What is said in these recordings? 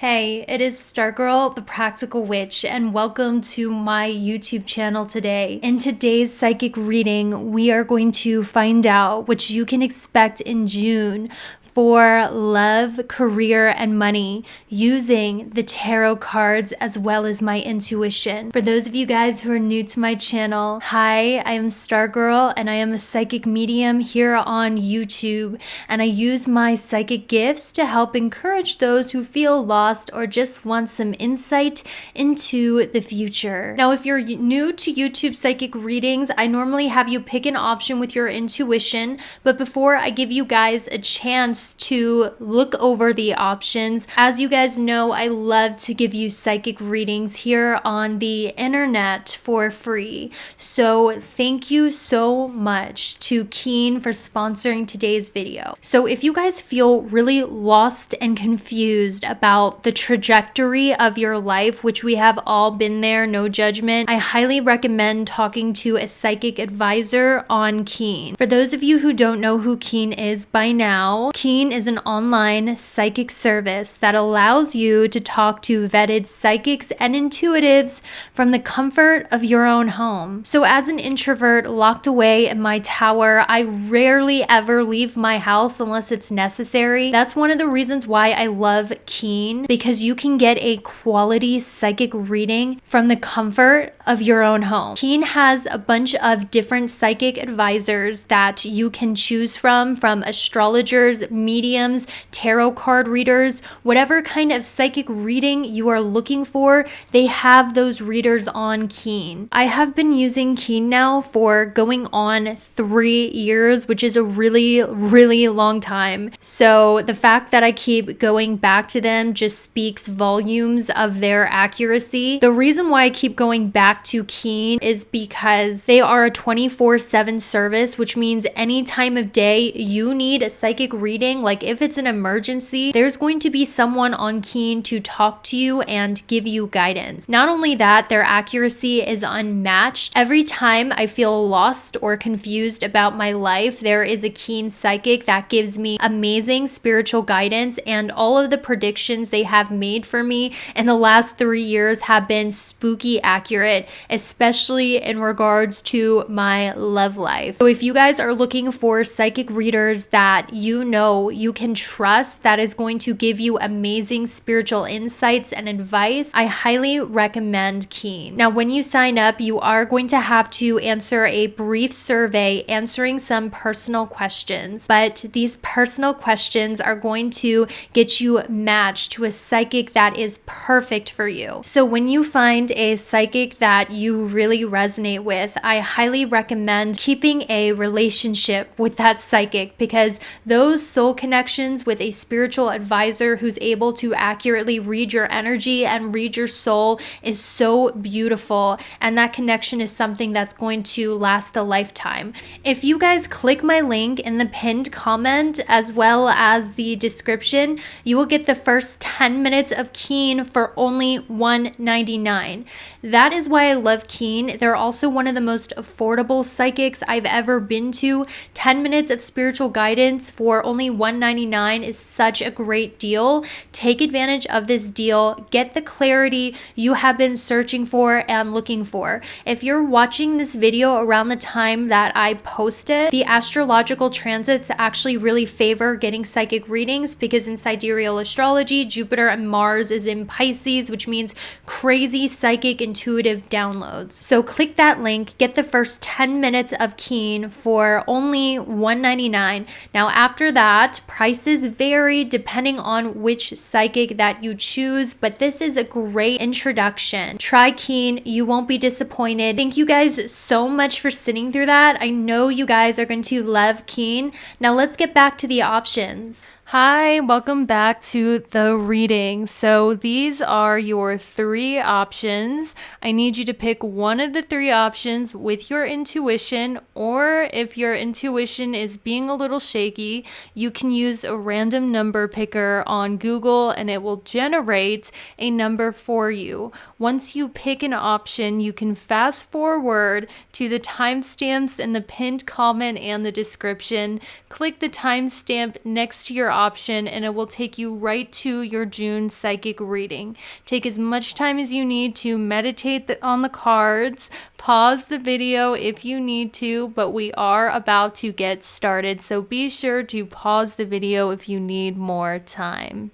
Hey, it is Stargirl, the Practical Witch, and welcome to my YouTube channel today. In today's psychic reading, we are going to find out what you can expect in June for love, career, and money using the tarot cards as well as my intuition. For those of you guys who are new to my channel, hi, I am Stargirl and I am a psychic medium here on YouTube, and I use my psychic gifts to help encourage those who feel lost or just want some insight into the future. Now, if you're new to YouTube psychic readings, I normally have you pick an option with your intuition, but before I give you guys a chance to look over the options, as you guys know, I love to give you psychic readings here on the internet for free. So thank you so much to Keen for sponsoring today's video. So if you guys feel really lost and confused about the trajectory of your life, which we have all been there, no judgment, I highly recommend talking to a psychic advisor on Keen. For those of you who don't know who Keen is by now, Keen is an online psychic service that allows you to talk to vetted psychics and intuitives from the comfort of your own home. So as an introvert locked away in my tower, I rarely ever leave my house unless it's necessary. That's one of the reasons why I love Keen, because you can get a quality psychic reading from the comfort of your own home. Keen has a bunch of different psychic advisors that you can choose from astrologers, mediums, tarot card readers, whatever kind of psychic reading you are looking for, they have those readers on Keen. I have been using Keen now for going on 3 years, which is a really, really long time. So the fact that I keep going back to them just speaks volumes of their accuracy. The reason why I keep going back to Keen is because they are a 24/7 service, which means any time of day you need a psychic reading, like if it's an emergency, there's going to be someone on Keen to talk to you and give you guidance. Not only that, their accuracy is unmatched. Every time I feel lost or confused about my life, there is a Keen psychic that gives me amazing spiritual guidance, and all of the predictions they have made for me in the last 3 years have been spooky accurate, especially in regards to my love life. So if you guys are looking for psychic readers that you know you can trust, that is going to give you amazing spiritual insights and advice, I highly recommend Keen. Now, when you sign up, you are going to have to answer a brief survey answering some personal questions, but these personal questions are going to get you matched to a psychic that is perfect for you. So when you find a psychic that you really resonate with, I highly recommend keeping a relationship with that psychic, because those soul connections with a spiritual advisor who's able to accurately read your energy and read your soul is so beautiful, and that connection is something that's going to last a lifetime. If you guys click my link in the pinned comment as well as the description, you will get the first 10 minutes of Keen for only $1.99. That is why I love Keen. They're also one of the most affordable psychics I've ever been to. 10 minutes of spiritual guidance for only $1.99 is such a great deal. Take advantage of this deal. Get the clarity you have been searching for and looking for. If you're watching this video around the time that I post it, the astrological transits actually really favor getting psychic readings, because in sidereal astrology, Jupiter and Mars is in Pisces, which means crazy psychic intuitive downloads. So click that link, get the first 10 minutes of Keen for only $1.99. Now after that, prices vary depending on which psychic that you choose, but this is a great introduction. Try Keen, you won't be disappointed. Thank you guys so much for sitting through that. I know you guys are going to love Keen. Now let's get back to the options. Hi, welcome back to the reading. So these are your 3 options. I need you to pick one of the 3 options with your intuition, or if your intuition is being a little shaky, you can use a random number picker on Google and it will generate a number for you. Once you pick an option, you can fast forward to the timestamps in the pinned comment and the description. Click the timestamp next to your option and it will take you right to your June psychic reading. Take as much time as you need to meditate on the cards. Pause the video if you need to, but we are about to get started. So be sure to pause the video if you need more time.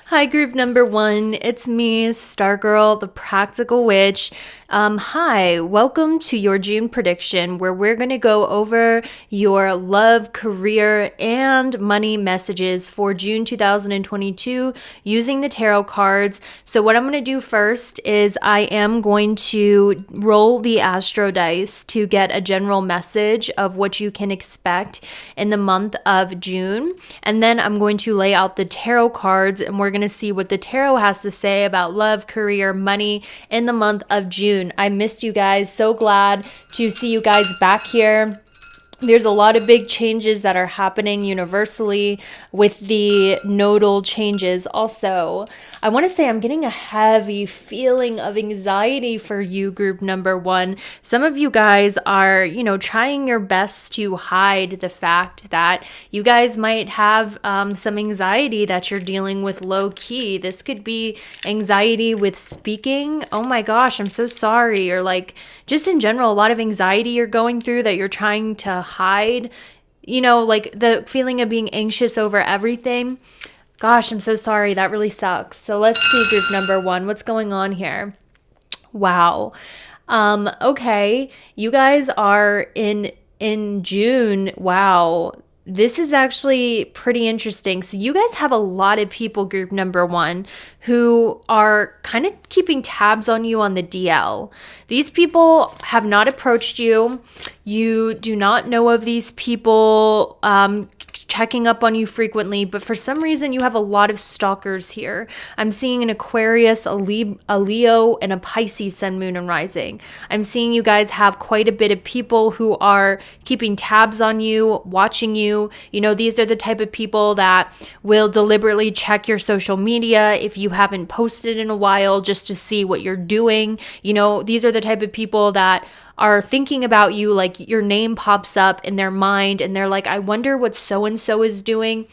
Hi, group number one. It's me, Stargirl, the Practical Witch. Hi, welcome to your June prediction, where we're going to go over your love, career, and money messages for June 2022 using the tarot cards. So what I'm going to do first is I am going to roll the astro dice to get a general message of what you can expect in the month of June. And then I'm going to lay out the tarot cards, and we're going to see what the tarot has to say about love, career, money in the month of June. I missed you guys. So glad to see you guys back here. There's a lot of big changes that are happening universally with the nodal changes. Also, I want to say I'm getting a heavy feeling of anxiety for you, group number one. Some of you guys are, trying your best to hide the fact that you guys might have some anxiety that you're dealing with low key. This could be anxiety with speaking. Oh my gosh, I'm so sorry. Or just in general, a lot of anxiety you're going through that you're trying to hide, the feeling of being anxious over everything. Gosh, I'm so sorry. That really sucks. So let's see, group number one, what's going on here? Wow. Okay. You guys are in June. Wow. This is actually pretty interesting. So you guys have a lot of people, group number one, who are kind of keeping tabs on you on the DL. These people have not approached you. You do not know of these people checking up on you frequently, but for some reason you have a lot of stalkers here. I'm seeing an Aquarius, a Leo, and a Pisces sun, moon, and rising. I'm seeing you guys have quite a bit of people who are keeping tabs on you, watching you. These are the type of people that will deliberately check your social media if you haven't posted in a while just to see what you're doing. These are the type of people that are thinking about you, like your name pops up in their mind and they're like, I wonder what so-and-so is doing.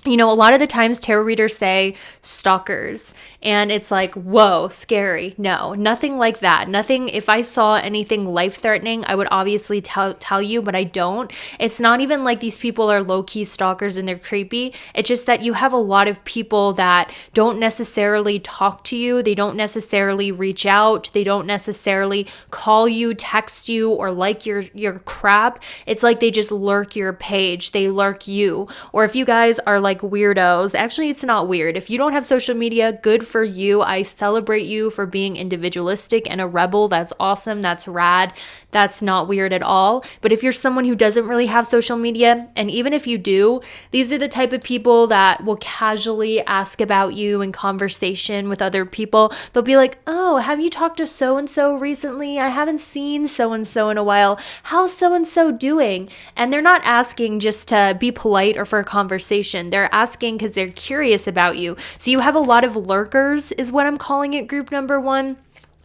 A lot of the times tarot readers say stalkers, and it's like, whoa, scary. No, nothing like that. Nothing. If I saw anything life-threatening, I would obviously tell you, but I don't. It's not even like these people are low-key stalkers and they're creepy. It's just that you have a lot of people that don't necessarily talk to you. They don't necessarily reach out. They don't necessarily call you, text you, or like your crap. It's like they just lurk your page. They lurk you. Or if you guys are like weirdos, actually it's not weird. If you don't have social media, good for you. I celebrate you for being individualistic and a rebel. That's awesome. That's rad. That's not weird at all. But if you're someone who doesn't really have social media, and even if you do, these are the type of people that will casually ask about you in conversation with other people. They'll be like, oh, have you talked to so-and-so recently? I haven't seen so-and-so in a while. How's so-and-so doing? And they're not asking just to be polite or for a conversation. They're asking because they're curious about you. So you have a lot of lurkers is what I'm calling it, group number one.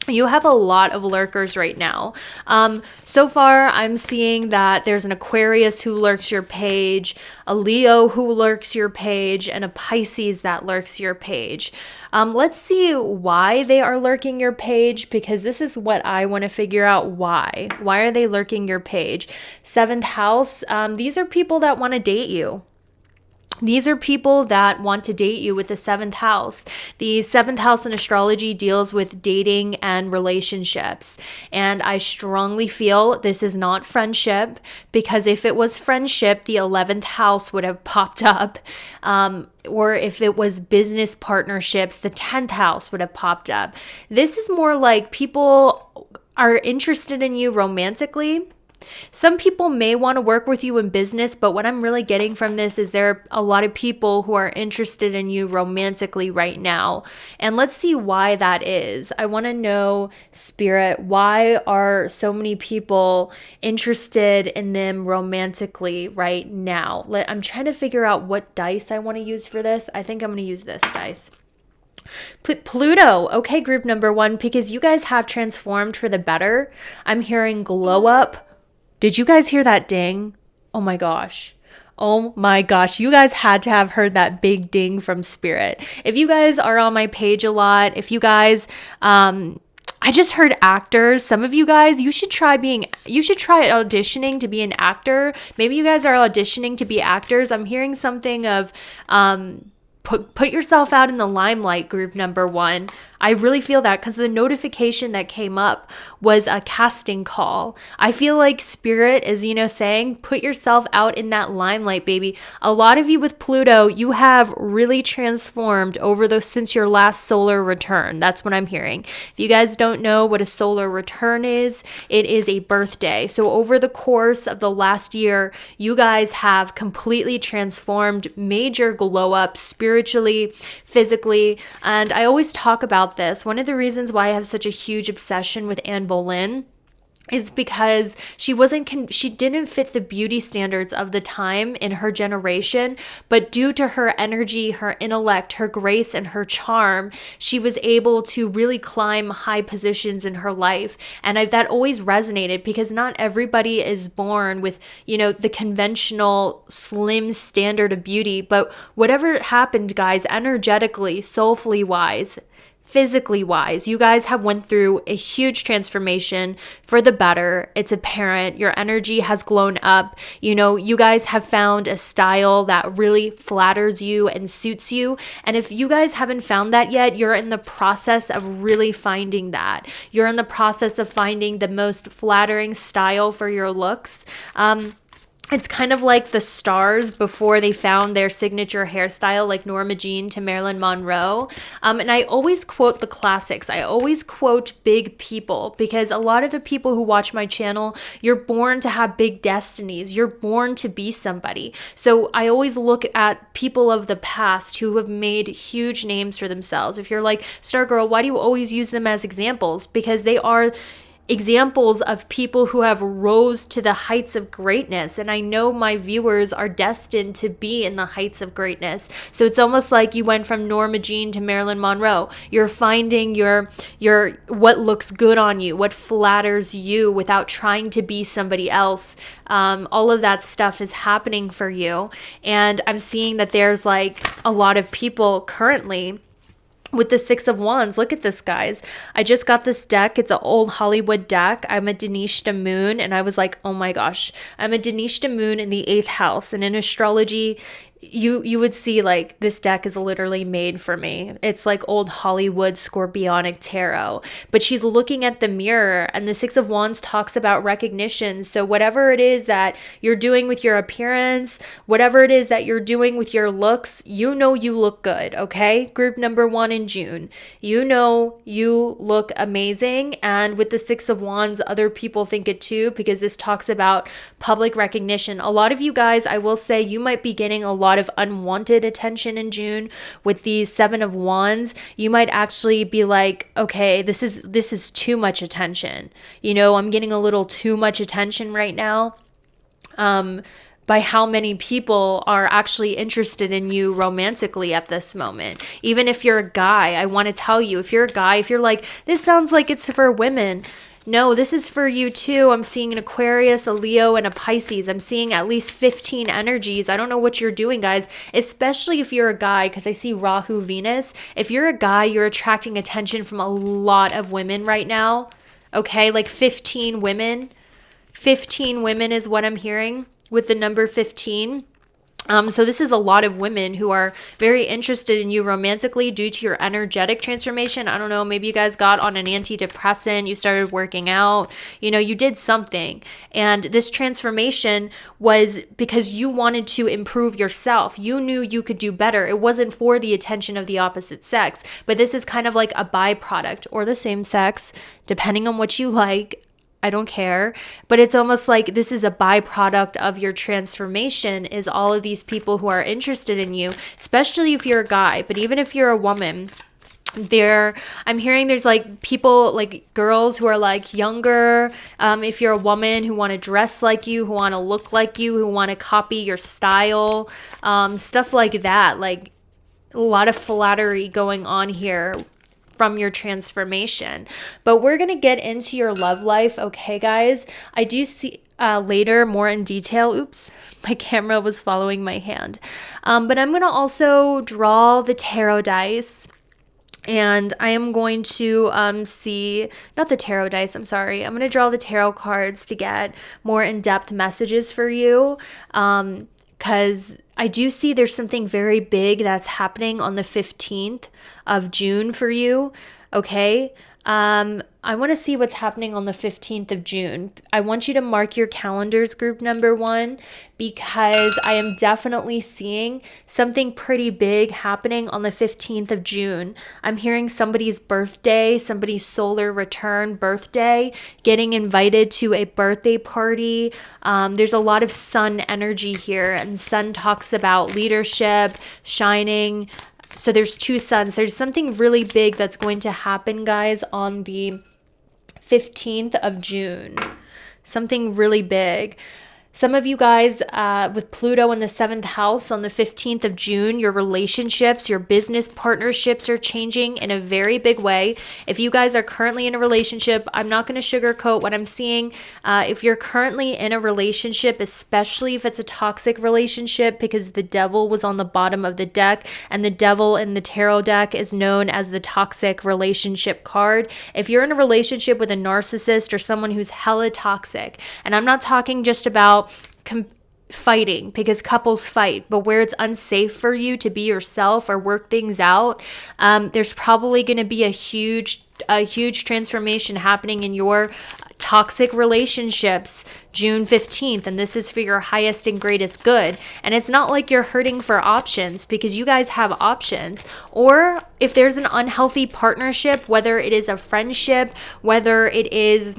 You have a lot of lurkers right now. So far, I'm seeing that there's an Aquarius who lurks your page, a Leo who lurks your page, and a Pisces that lurks your page. Let's see why they are lurking your page, because this is what I want to figure out. Why? Why are they lurking your page? Seventh house, these are people that want to date you. These are people that want to date you with the seventh house. The seventh house in astrology deals with dating and relationships. And I strongly feel this is not friendship, because if it was friendship, the 11th house would have popped up. Or if it was business partnerships, the 10th house would have popped up. This is more like people are interested in you romantically. Some people may want to work with you in business, but what I'm really getting from this is there are a lot of people who are interested in you romantically right now. And let's see why that is. I want to know, Spirit, why are so many people interested in them romantically right now? I'm trying to figure out what dice I want to use for this. I think I'm going to use this dice. Pluto. Okay, group number one, because you guys have transformed for the better. I'm hearing glow up. Did you guys hear that ding? Oh my gosh. Oh my gosh, you guys had to have heard that big ding from Spirit. If you guys are on my page a lot, if you guys, I just heard actors. Some of you guys, you should try auditioning to be an actor. Maybe you guys are auditioning to be actors. I'm hearing something of, put yourself out in the limelight, group number 1. I really feel that because the notification that came up was a casting call. I feel like Spirit is, saying, put yourself out in that limelight, baby. A lot of you with Pluto, you have really transformed since your last solar return. That's what I'm hearing. If you guys don't know what a solar return is, it is a birthday. So over the course of the last year, you guys have completely transformed, major glow up spiritually, physically. And I always talk about this. One of the reasons why I have such a huge obsession with Anne Boleyn is because she didn't fit the beauty standards of the time in her generation, but due to her energy, her intellect, her grace, and her charm, she was able to really climb high positions in her life. And that always resonated because not everybody is born with, the conventional slim standard of beauty, but whatever happened, guys, energetically, soulfully wise, physically wise, you guys have went through a huge transformation for the better. It's apparent. Your energy has grown up. You guys have found a style that really flatters you and suits you. And if you guys haven't found that yet, you're in the process of really finding that. You're in the process of finding the most flattering style for your looks. It's kind of like the stars before they found their signature hairstyle, like Norma Jean to Marilyn Monroe. And I always quote the classics. I always quote big people because a lot of the people who watch my channel, you're born to have big destinies. You're born to be somebody. So I always look at people of the past who have made huge names for themselves. If you're like, Stargirl, why do you always use them as examples? Because they are examples of people who have rose to the heights of greatness. And I know my viewers are destined to be in the heights of greatness. So it's almost like you went from Norma Jean to Marilyn Monroe. You're finding your what looks good on you, what flatters you without trying to be somebody else. All of that stuff is happening for you. And I'm seeing that there's like a lot of people currently with the Six of Wands. Look at this, guys. I just got this deck. It's an old Hollywood deck. I'm a Denishta moon, and I was like, oh my gosh, I'm a Denishta moon in the 8th house. And in astrology, you would see like this deck is literally made for me. It's like old Hollywood scorpionic tarot, but she's looking at the mirror, and the Six of Wands talks about recognition. So whatever it is that you're doing with your appearance, whatever it is that you're doing with your looks, you look good. Okay, group number 1 in June, you look amazing. And with the Six of Wands, other people think it too, because this talks about public recognition. A lot of you guys, I will say, you might be getting a lot of unwanted attention in June with the Seven of Wands. You might actually be like, okay, this is too much attention. I'm getting a little too much attention right now. By how many people are actually interested in you romantically at this moment. Even if you're a guy, I want to tell you, if you're a guy, if you're like, this sounds like it's for women, no, this is for you too. I'm seeing an Aquarius, a Leo, and a Pisces. I'm seeing at least 15 energies. I don't know what you're doing, guys, especially if you're a guy, because I see Rahu, Venus. If you're a guy, you're attracting attention from a lot of women right now. Okay, like 15 women. 15 women is what I'm hearing with the number 15. So this is a lot of women who are very interested in you romantically due to your energetic transformation. I don't know, maybe you guys got on an antidepressant, you started working out, you did something. And this transformation was because you wanted to improve yourself. You knew you could do better. It wasn't for the attention of the opposite sex, but this is kind of like a byproduct, or the same sex, depending on what you like. I don't care, but it's almost like this is a byproduct of your transformation, is all of these people who are interested in you, especially if you're a guy, but even if you're a woman, I'm hearing there's like people, like girls who are like younger, if you're a woman, who want to dress like you, who want to look like you, who want to copy your style, stuff like that. Like a lot of flattery going on here from your transformation. But we're going to get into your love life, okay, guys? I do see later more in detail. Oops, my camera was following my hand. But I'm going to also draw the tarot dice. And I am going to see, not the tarot dice, I'm sorry. I'm going to draw the tarot cards to get more in-depth messages for you. Because I do see there's something very big that's happening on the 15th of June for you. Okay. I want to see what's happening on the 15th of June. I want you to mark your calendars, group number 1, because I am definitely seeing something pretty big happening on the 15th of June. I'm hearing somebody's birthday, somebody's solar return birthday, getting invited to a birthday party. There's a lot of sun energy here, and sun talks about leadership, shining. So there's 2 suns. There's something really big that's going to happen, guys, on the 15th of June. Something really big. Some of you guys with Pluto in the 7th house on the 15th of June, your relationships, your business partnerships are changing in a very big way. If you guys are currently in a relationship, I'm not going to sugarcoat what I'm seeing. If you're currently in a relationship, especially if it's a toxic relationship, because the devil was on the bottom of the deck, and the devil in the tarot deck is known as the toxic relationship card. If you're in a relationship with a narcissist or someone who's hella toxic, and I'm not talking just about fighting, because couples fight, but where it's unsafe for you to be yourself or work things out, there's probably going to be a huge transformation happening in your toxic relationships June 15th, and this is for your highest and greatest good. And it's not like you're hurting for options, because you guys have options. Or if there's an unhealthy partnership, whether it is a friendship, whether it is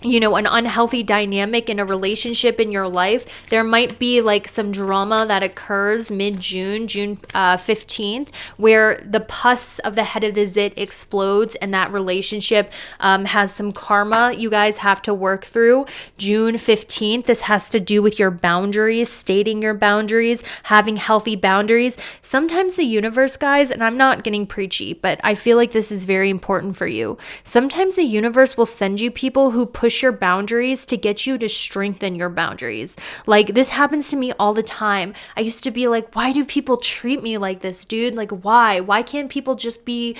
an unhealthy dynamic in a relationship in your life, there might be like some drama that occurs mid-June, June 15th, where the pus of the head of the zit explodes, and that relationship has some karma you guys have to work through. June 15th, this has to do with your boundaries, stating your boundaries, having healthy boundaries. Sometimes the universe, guys, and I'm not getting preachy, but I feel like this is very important for you. Sometimes the universe will send you people who push your boundaries to get you to strengthen your boundaries. Like, this happens to me all the time. I used to be like, why do people treat me like this, dude? Like, why can't people just be,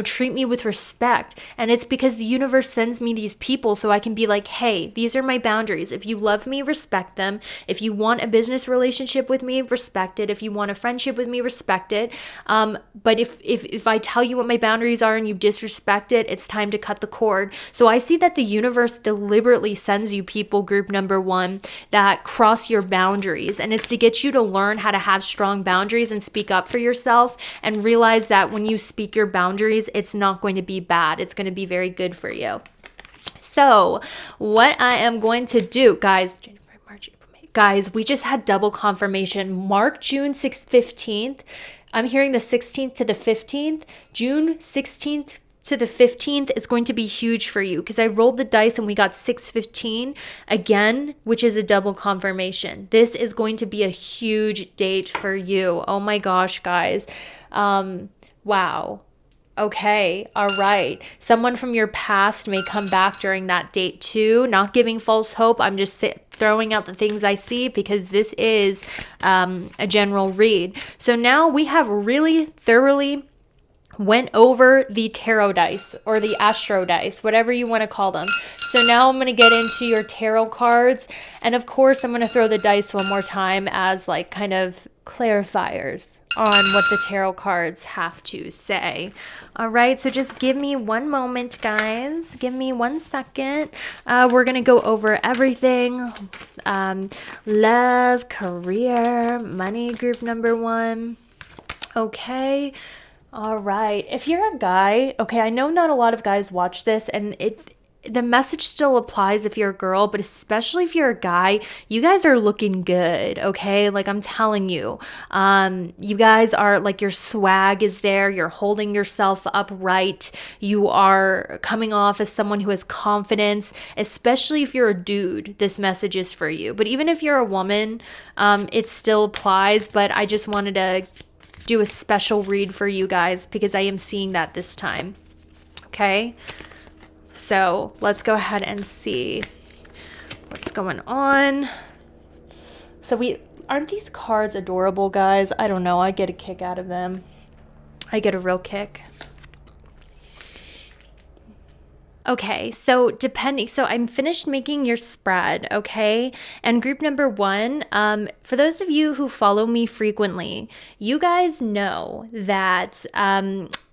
treat me with respect? And it's because the universe sends me these people so I can be like, hey, these are my boundaries. If you love me, respect them. If you want a business relationship with me, respect it. If you want a friendship with me, respect it. But if I tell you what my boundaries are and you disrespect it, it's time to cut the cord. So I see that the universe deliberately sends you people, group number 1, that cross your boundaries. And it's to get you to learn how to have strong boundaries and speak up for yourself, and realize that when you speak your boundaries, it's not going to be bad. It's going to be very good for you. So what I am going to do, guys, guys, we just had double confirmation. Mark June 6th, 15th. I'm hearing the 16th to the 15th. June 16th to the 15th is going to be huge for you, because I rolled the dice and we got 615 again, which is a double confirmation. This is going to be a huge date for you. Oh my gosh, guys. Wow. Okay. All right. Someone from your past may come back during that date too. Not giving false hope. I'm just throwing out the things I see, because this is a general read. So now we have really thoroughly went over the tarot dice, or the astro dice, whatever you want to call them. So now I'm going to get into your tarot cards. And of course, I'm going to throw the dice one more time as like kind of clarifiers on what the tarot cards have to say. All right, so just give me one moment, guys. Give me 1 second. We're going to go over everything. Love, career, money, group number 1. Okay. All right. If you're a guy, okay, I know not a lot of guys watch this, and the message still applies if you're a girl, but especially if you're a guy, you guys are looking good, okay? Like, I'm telling you, you guys are like, your swag is there. You're holding yourself upright. You are coming off as someone who has confidence, especially if you're a dude. This message is for you. But even if you're a woman, it still applies. But I just wanted to do a special read for you guys, because I am seeing that this time. Okay, so let's go ahead and see what's going on. So aren't these cards adorable, guys? I don't know. I get a kick out of them. I get a real kick. Okay, so I'm finished making your spread, okay? And group number 1, for those of you who follow me frequently, you guys know that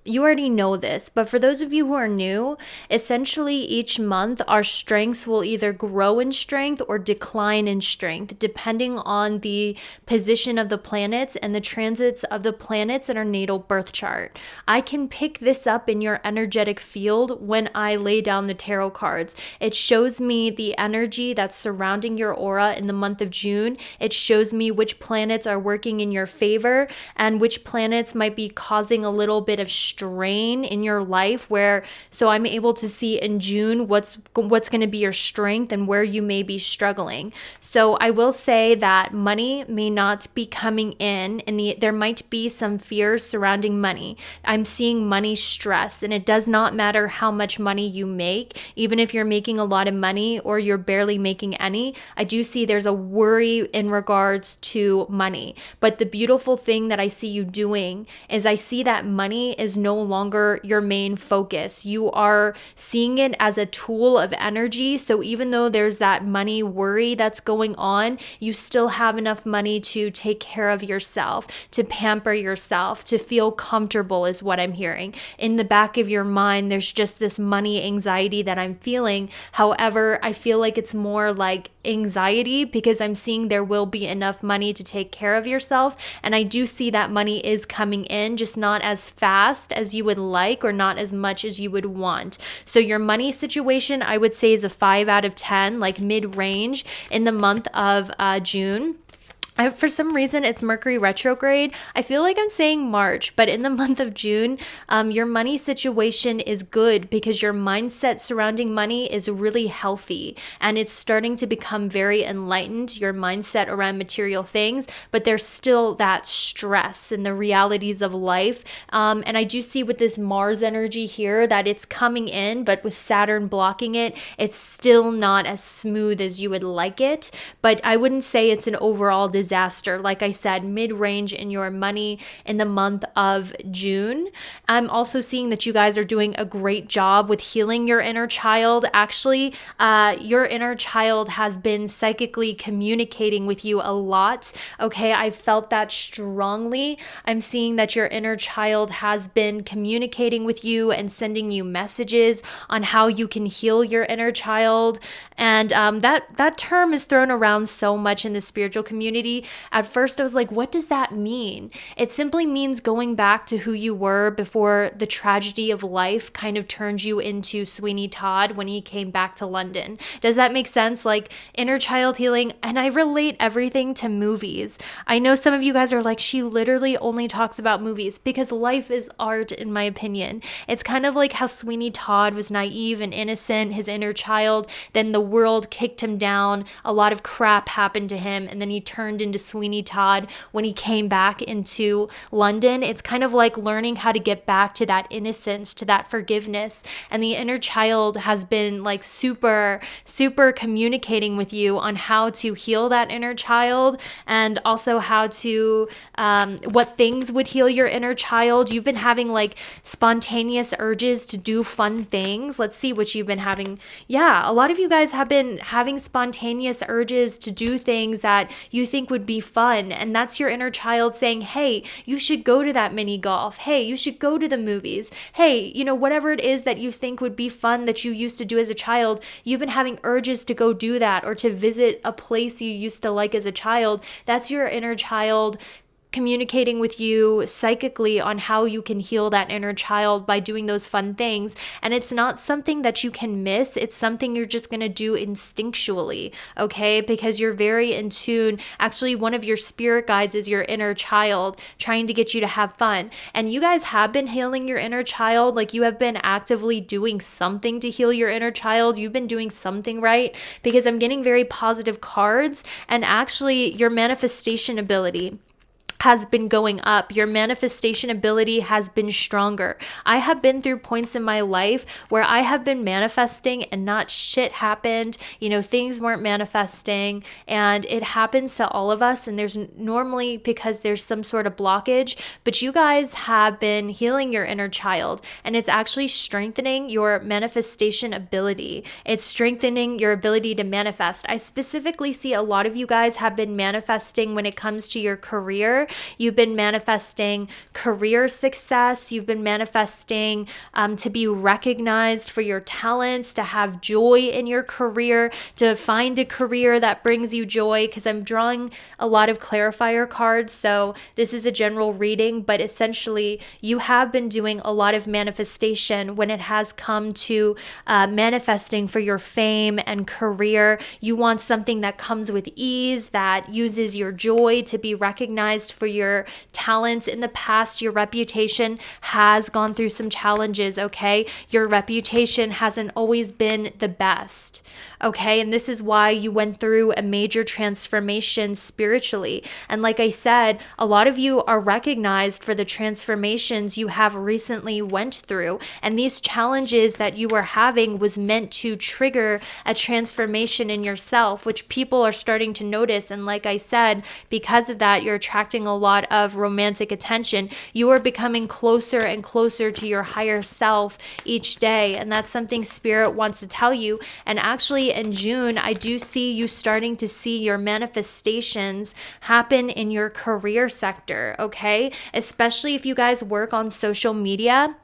you already know this, but for those of you who are new, essentially each month our strengths will either grow in strength or decline in strength, depending on the position of the planets and the transits of the planets in our natal birth chart. I can pick this up in your energetic field when I lay down the tarot cards. It shows me the energy that's surrounding your aura in the month of June. It shows me which planets are working in your favor and which planets might be causing a little bit of strain in your life, so I'm able to see in June what's going to be your strength and where you may be struggling. So I will say that money may not be coming in, and there might be some fears surrounding money. I'm seeing money stress, and it does not matter how much money you make, even if you're making a lot of money or you're barely making any. I do see there's a worry in regards to money. But the beautiful thing that I see you doing is I see that money is no longer your main focus. You are seeing it as a tool of energy. So even though there's that money worry that's going on, you still have enough money to take care of yourself, to pamper yourself, to feel comfortable, is what I'm hearing. In the back of your mind, there's just this money anxiety that I'm feeling. However, I feel like it's more like anxiety because I'm seeing there will be enough money to take care of yourself. And I do see that money is coming in, just not as fast as you would like or not as much as you would want. So your money situation, I would say, is a 5 out of 10, like mid-range in the month of June. For some reason, it's Mercury retrograde. I feel like I'm saying March, but in the month of June, your money situation is good because your mindset surrounding money is really healthy and it's starting to become very enlightened, your mindset around material things, but there's still that stress and the realities of life. And I do see with this Mars energy here that it's coming in, but with Saturn blocking it, it's still not as smooth as you would like it. But I wouldn't say it's an overall disaster. Like I said, mid-range in your money in the month of June. I'm also seeing that you guys are doing a great job with healing your inner child. Actually, your inner child has been psychically communicating with you a lot. Okay, I felt that strongly. I'm seeing that your inner child has been communicating with you and sending you messages on how you can heal your inner child. And that term is thrown around so much in the spiritual community. At first, I was like, what does that mean? It simply means going back to who you were before the tragedy of life kind of turned you into Sweeney Todd when he came back to London. Does that make sense? Like inner child healing. And I relate everything to movies. I know some of you guys are like, she literally only talks about movies, because life is art, in my opinion. It's kind of like how Sweeney Todd was naive and innocent, his inner child. Then the world kicked him down. A lot of crap happened to him. And then he turned into Sweeney Todd when he came back into London. It's kind of like learning how to get back to that innocence, to that forgiveness. And the inner child has been like super communicating with you on how to heal that inner child, and also how to, what things would heal your inner child. You've been having like spontaneous urges to do fun things. Let's see what you've been having. Yeah, a lot of you guys have been having spontaneous urges to do things that you think would be fun. And that's your inner child saying, hey, you should go to that mini golf. Hey, you should go to the movies. Hey, whatever it is that you think would be fun that you used to do as a child, you've been having urges to go do that, or to visit a place you used to like as a child. That's your inner child communicating with you psychically on how you can heal that inner child by doing those fun things. And it's not something that you can miss. It's something you're just going to do instinctually, okay? Because you're very in tune. Actually, one of your spirit guides is your inner child trying to get you to have fun. And you guys have been healing your inner child. Like, you have been actively doing something to heal your inner child. You've been doing something right, because I'm getting very positive cards. And actually, your manifestation ability, has been going up. Your manifestation ability has been stronger. I have been through points in my life where I have been manifesting and not shit happened. Things weren't manifesting, and it happens to all of us. And there's normally because there's some sort of blockage, but you guys have been healing your inner child, and it's actually strengthening your manifestation ability. It's strengthening your ability to manifest. I specifically see a lot of you guys have been manifesting when it comes to your career. You've been manifesting career success. You've been manifesting to be recognized for your talents, to have joy in your career, to find a career that brings you joy. Because I'm drawing a lot of clarifier cards. So this is a general reading, but essentially you have been doing a lot of manifestation when it has come to manifesting for your fame and career. You want something that comes with ease, that uses your joy to be recognized for your talents. In the past, your reputation has gone through some challenges, okay? Your reputation hasn't always been the best, okay? And this is why you went through a major transformation spiritually. And like I said, a lot of you are recognized for the transformations you have recently went through. And these challenges that you were having was meant to trigger a transformation in yourself, which people are starting to notice. And like I said, because of that, you're attracting a lot of romantic attention. You are becoming closer and closer to your higher self each day. And that's something Spirit wants to tell you. And actually in June, I do see you starting to see your manifestations happen in your career sector, okay? Especially if you guys work on social media.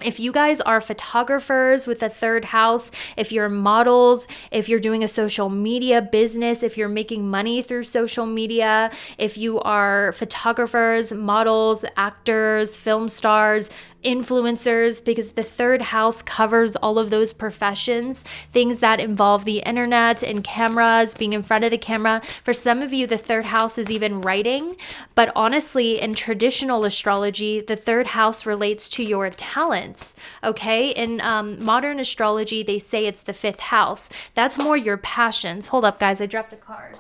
If you guys are photographers with a third house, if you're models, if you're doing a social media business, if you're making money through social media, if you are photographers, models, actors, film stars, influencers, because the third house covers all of those professions, things that involve the internet and cameras, being in front of the camera. For some of you, the third house is even writing. But honestly, in traditional astrology, the third house relates to your talents, okay? In modern astrology, they say it's the fifth house. That's more your passions. Hold up, guys, I dropped a card.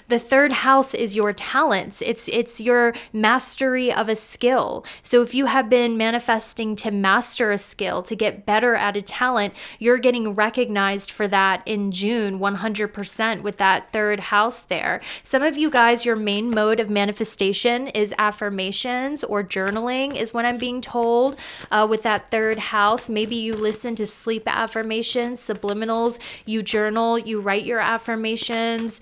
The third house is your talents. It's your mastery of a skill. So if you have been manifesting to master a skill, to get better at a talent, you're getting recognized for that in June 100% with that third house there. Some of you guys, your main mode of manifestation is affirmations or journaling is what I'm being told with that third house. Maybe you listen to sleep affirmations, subliminals, you journal, you write your affirmations,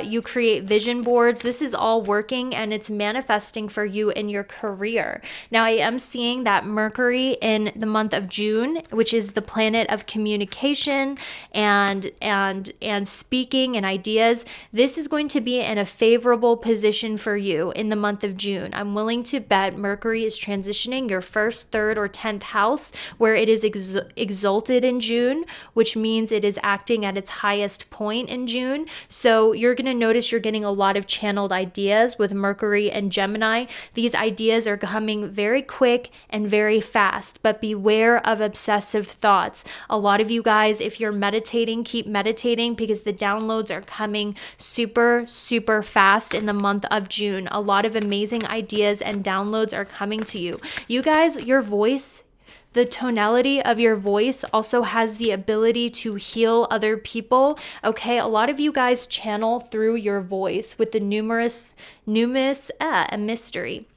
you create vision boards. This is all working and it's manifesting for you in your career. Now, I am seeing that Mercury in the month of June, which is the planet of communication and speaking and ideas, this is going to be in a favorable position for you in the month of June. I'm willing to bet Mercury is transitioning your first, third, or 10th house, where it is exalted in June, which means it is acting at its highest point in June. So you're going to notice you're getting a lot of channeled ideas with Mercury and Gemini. These ideas are coming very quick and very fast, but beware of obsessive thoughts. A lot of you guys, if you're meditating, keep meditating because the downloads are coming super, super fast in the month of June. A lot of amazing ideas and downloads are coming to you. You guys, your voice, the tonality of your voice also has the ability to heal other people. Okay, a lot of you guys channel through your voice with the numerous, a mystery.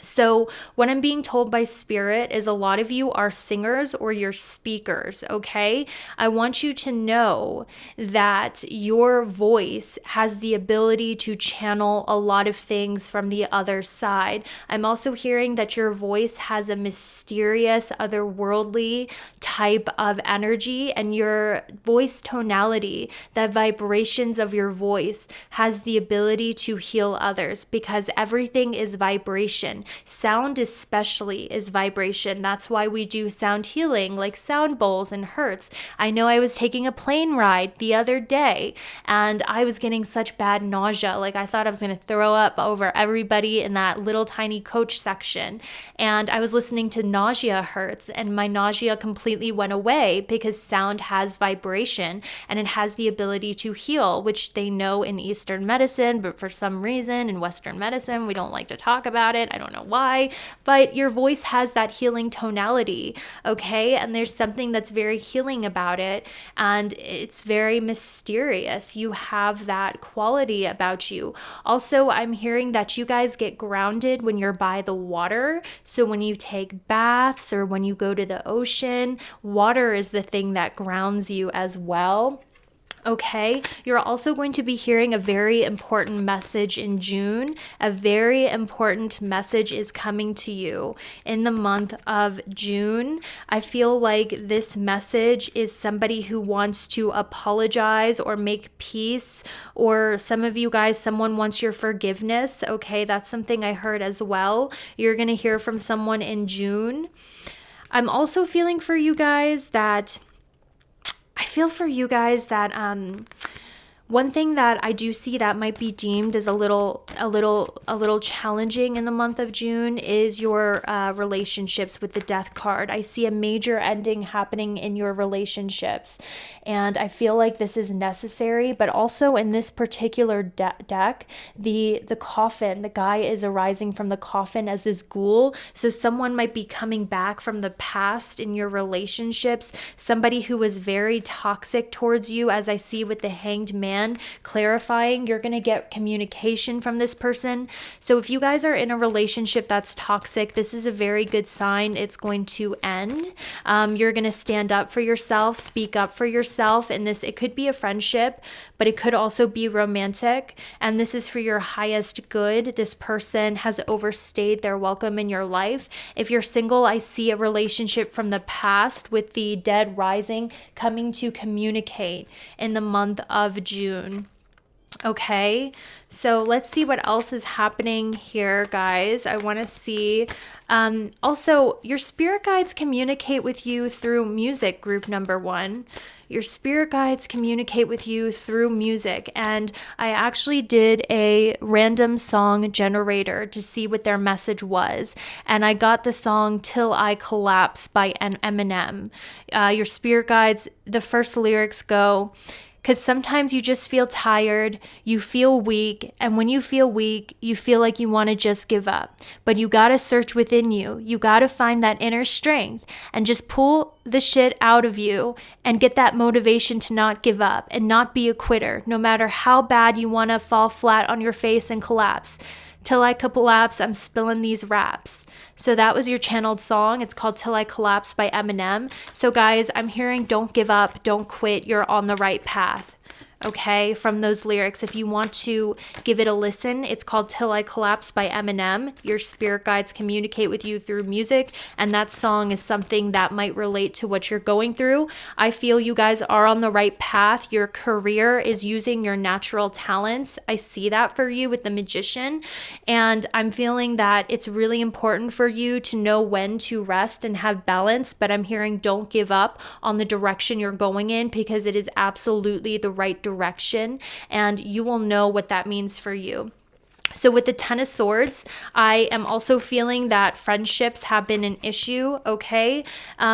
So what I'm being told by Spirit is a lot of you are singers or you're speakers, okay? I want you to know that your voice has the ability to channel a lot of things from the other side. I'm also hearing that your voice has a mysterious, otherworldly type of energy, and your voice tonality, the vibrations of your voice, has the ability to heal others because everything is vibration. Sound especially is vibration. That's why we do sound healing, like sound bowls and hertz. I know I was taking a plane ride the other day and I was getting such bad nausea. Like I thought I was going to throw up over everybody in that little tiny coach section. And I was listening to nausea hertz and my nausea completely went away because sound has vibration and it has the ability to heal, which they know in Eastern medicine, but for some reason in Western medicine, we don't like to talk about it. I don't know why, but your voice has that healing tonality, okay? And there's something that's very healing about it, and it's very mysterious. You have that quality about you. Also, I'm hearing that you guys get grounded when you're by the water. So when you take baths or when you go to the ocean, water is the thing that grounds you as well. Okay, you're also going to be hearing a very important message in June. A very important message is coming to you in the month of June. I feel like this message is somebody who wants to apologize or make peace, or some of you guys, someone wants your forgiveness. Okay, that's something I heard as well. You're going to hear from someone in June. I'm also feeling for you guys that one thing that I do see that might be deemed as a little challenging in the month of June is your relationships with the Death card. I see a major ending happening in your relationships, and I feel like this is necessary. But also in this particular deck, the coffin, the guy is arising from the coffin as this ghoul. So someone might be coming back from the past in your relationships. Somebody who was very toxic towards you, as I see with the Hanged Man. Clarifying, you're going to get communication from this person. So if you guys are in a relationship that's toxic, this is a very good sign it's going to end. You're going to stand up for yourself, speak up for yourself. And it could be a friendship, but it could also be romantic. And this is for your highest good. This person has overstayed their welcome in your life. If you're single, I see a relationship from the past with the dead rising coming to communicate in the month of June. Okay, so let's see what else is happening here, guys. I want to see. Also, your spirit guides communicate with you through music, group number 1. Your spirit guides communicate with you through music. And I actually did a random song generator to see what their message was. And I got the song Till I Collapse by Eminem. Your spirit guides, the first lyrics go, because sometimes you just feel tired, you feel weak, and when you feel weak, you feel like you want to just give up. But you got to search within you. You got to find that inner strength and just pull the shit out of you and get that motivation to not give up and not be a quitter, no matter how bad you want to fall flat on your face and collapse. Till I Collapse, I'm spilling these raps. So that was your channeled song. It's called Till I Collapse by Eminem. So guys, I'm hearing don't give up, don't quit, you're on the right path. Okay, from those lyrics. If you want to give it a listen, it's called Till I Collapse by Eminem. Your spirit guides communicate with you through music, and that song is something that might relate to what you're going through. I feel you guys are on the right path. Your career is using your natural talents. I see that for you with the Magician, and I'm feeling that it's really important for you to know when to rest and have balance, but I'm hearing don't give up on the direction you're going in, because it is absolutely the right direction, and you will know what that means for you. So with the Ten of Swords, I am also feeling that friendships have been an issue, okay?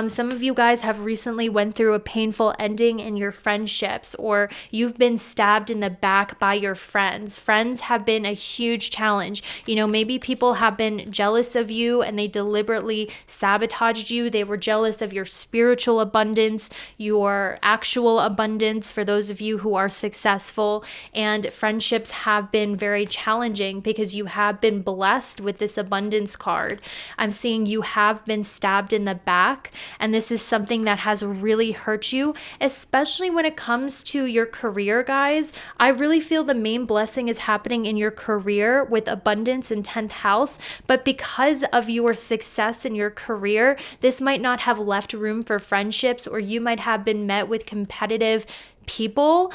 Some of you guys have recently went through a painful ending in your friendships, or you've been stabbed in the back by your friends. Friends have been a huge challenge. You know, maybe people have been jealous of you and they deliberately sabotaged you. They were jealous of your spiritual abundance, your actual abundance for those of you who are successful, and friendships have been very challenging because you have been blessed with this abundance card. I'm seeing you have been stabbed in the back, and this is something that has really hurt you, especially when it comes to your career, guys. I really feel the main blessing is happening in your career with abundance in 10th house, but because of your success in your career, this might not have left room for friendships, or you might have been met with competitive people.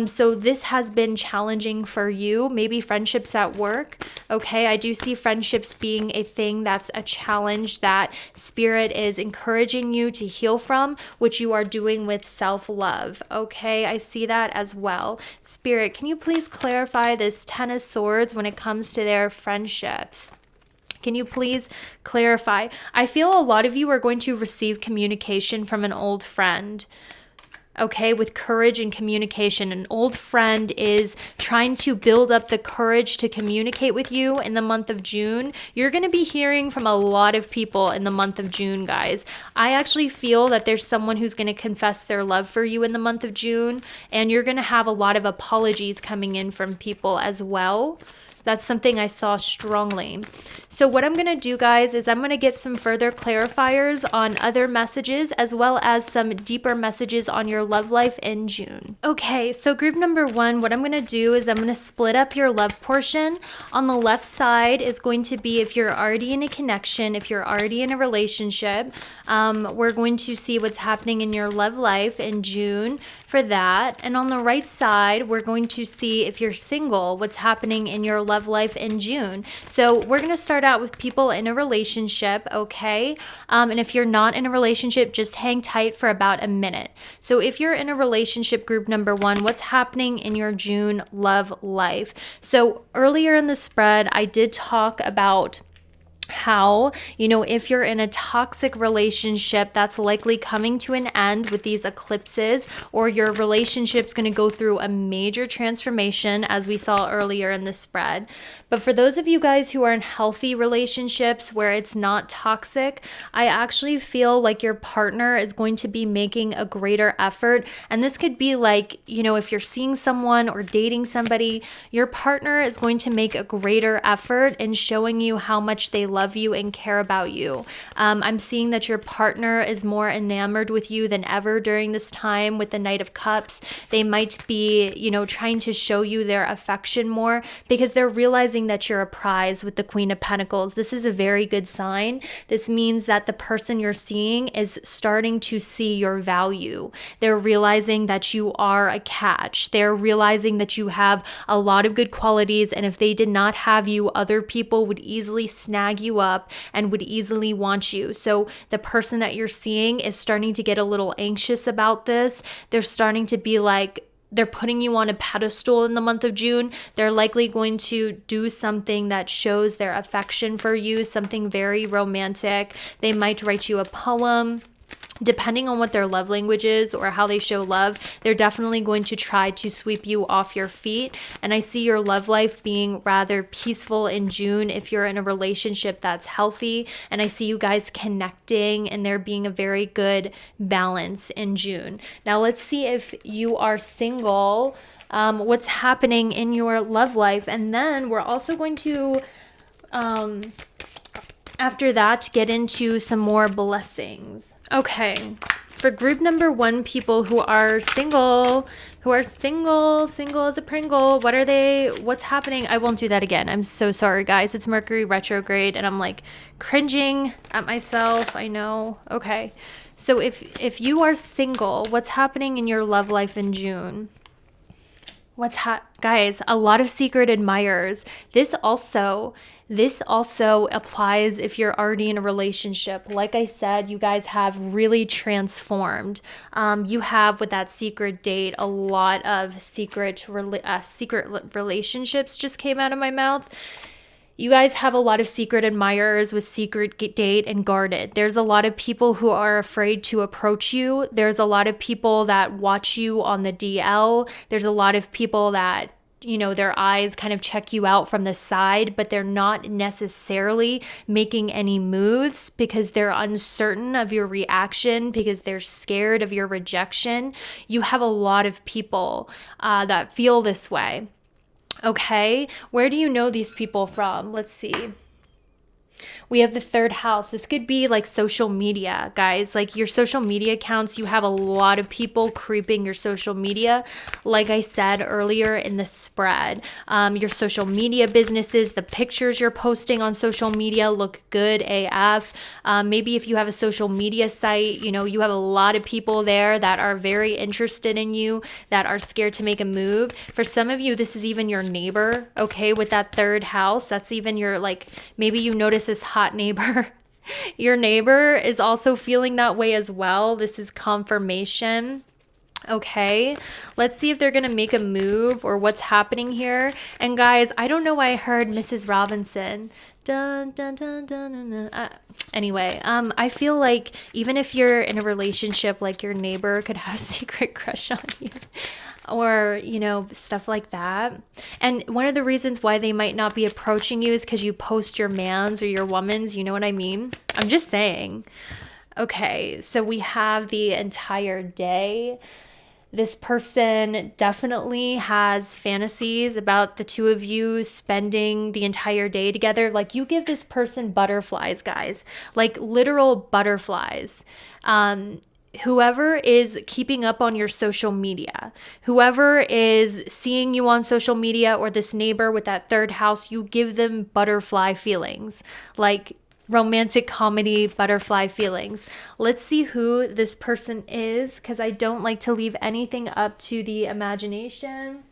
So this has been challenging for you. Maybe friendships at work. Okay, I do see friendships being a thing that's a challenge that Spirit is encouraging you to heal from, which you are doing with self-love. Okay, I see that as well. Spirit, can you please clarify this Ten of Swords when it comes to their friendships? Can you please clarify? I feel a lot of you are going to receive communication from an old friend. Okay, with courage and communication. An old friend is trying to build up the courage to communicate with you in the month of June. You're going to be hearing from a lot of people in the month of June, guys. I actually feel that there's someone who's going to confess their love for you in the month of June, and you're going to have a lot of apologies coming in from people as well. That's something I saw strongly. So what I'm going to do, guys, is I'm going to get some further clarifiers on other messages as well as some deeper messages on your love life in June. Okay, so group number 1, what I'm going to do is I'm going to split up your love portion. On the left side is going to be if you're already in a connection, if you're already in a relationship. We're going to see what's happening in your love life in June for that. And on the right side, we're going to see if you're single, what's happening in your love life in June. So we're going to start out with people in a relationship, okay? And if you're not in a relationship, just hang tight for about a minute. So if you're in a relationship, group number 1, what's happening in your June love life? So earlier in the spread, I did talk about how, if you're in a toxic relationship, that's likely coming to an end with these eclipses, or your relationship's going to go through a major transformation, as we saw earlier in the spread. But for those of you guys who are in healthy relationships where it's not toxic, I actually feel like your partner is going to be making a greater effort. And this could be like, if you're seeing someone or dating somebody, your partner is going to make a greater effort in showing you how much they love you and care about you. I'm seeing that your partner is more enamored with you than ever during this time with the Knight of Cups. They might be, trying to show you their affection more because they're realizing that you're a prize with the Queen of Pentacles. This is a very good sign. This means that the person you're seeing is starting to see your value. They're realizing that you are a catch. They're realizing that you have a lot of good qualities, and if they did not have you, other people would easily snag you up and would easily want you. So the person that you're seeing is starting to get a little anxious about this. They're starting to be like, they're putting you on a pedestal in the month of June. They're likely going to do something that shows their affection for you, something very romantic. They might write you a poem. Depending on what their love language is or how they show love, they're definitely going to try to sweep you off your feet. And I see your love life being rather peaceful in June if you're in a relationship that's healthy. And I see you guys connecting and there being a very good balance in June. Now let's see if you are single, what's happening in your love life. And then we're also going to, after that, get into some more blessings. Okay, for group number 1, people who are single as a Pringle, what's happening? I won't do that again. I'm so sorry, guys. It's Mercury retrograde, and I'm like cringing at myself. I know. Okay, so if you are single, what's happening in your love life in June? Guys, a lot of secret admirers. This also applies if you're already in a relationship. Like I said, you guys have really transformed. You have, with that secret date, a lot of secret relationships just came out of my mouth. You guys have a lot of secret admirers with secret date and guarded. There's a lot of people who are afraid to approach you. There's a lot of people that watch you on the DL. There's a lot of people that, their eyes kind of check you out from the side, but they're not necessarily making any moves because they're uncertain of your reaction, because they're scared of your rejection. You have a lot of people that feel this way. Okay, where do you know these people from? Let's see. We have the third house. This could be like social media, guys. Like your social media accounts, you have a lot of people creeping your social media. Like I said earlier in the spread, your social media businesses, the pictures you're posting on social media look good AF. Maybe if you have a social media site, you know, you have a lot of people there that are very interested in you, that are scared to make a move. For some of you, this is even your neighbor, okay, with that third house. That's even your, like, maybe you notice this hot neighbor. Your neighbor is also feeling that way as well. This is confirmation. Okay, let's see if they're gonna make a move or what's happening here. And guys, I don't know why I heard Mrs. Robinson. Dun, dun, dun, dun, dun, dun. Anyway, I feel like even if you're in a relationship, like your neighbor could have a secret crush on you. Or, you know, stuff like that. And one of the reasons why they might not be approaching you is because you post your mans or your womans. You know what I mean? I'm just saying. Okay, so we have the entire day. This person definitely has fantasies about the two of you spending the entire day together. Like, you give this person butterflies, guys, like literal butterflies. Whoever is keeping up on your social media, whoever is seeing you on social media, or this neighbor with that third house, you give them butterfly feelings, like romantic comedy butterfly feelings. Let's see who this person is, because I don't like to leave anything up to the imagination.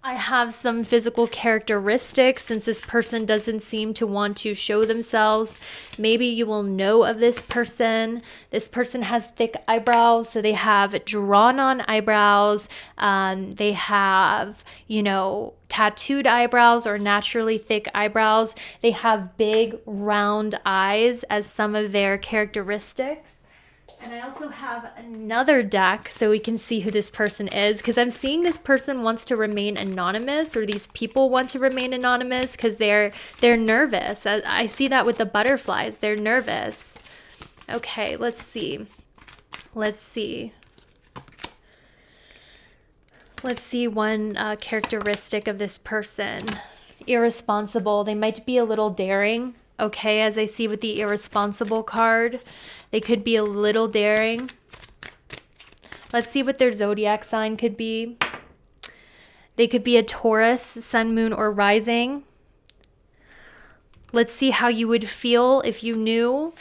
I have some physical characteristics since this person doesn't seem to want to show themselves. Maybe you will know of this person. This person has thick eyebrows, so they have drawn on eyebrows. They have, you know, tattooed eyebrows or naturally thick eyebrows. They have big round eyes as some of their characteristics. And I also have another deck so we can see who this person is, because I'm seeing this person wants to remain anonymous, or these people want to remain anonymous because they're nervous. I see that with the butterflies. They're nervous. Okay, let's see. Let's see one characteristic of this person. Irresponsible. They might be a little daring. Okay, as I see with the irresponsible card, they could be a little daring. Let's see what their zodiac sign could be. They could be a Taurus, sun, moon, or rising. Let's see how you would feel if you knew.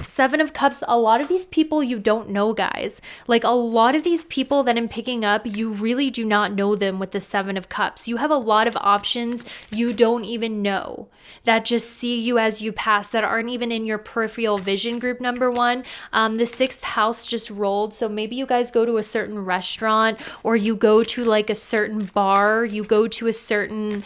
Seven of Cups, a lot of these people you don't know, guys. Like, a lot of these people that I'm picking up, you really do not know them with the Seven of Cups. You have a lot of options you don't even know that just see you as you pass, that aren't even in your peripheral vision group, number one. The sixth house just rolled, so maybe you guys go to a certain restaurant, or you go to like a certain bar, you go to a certain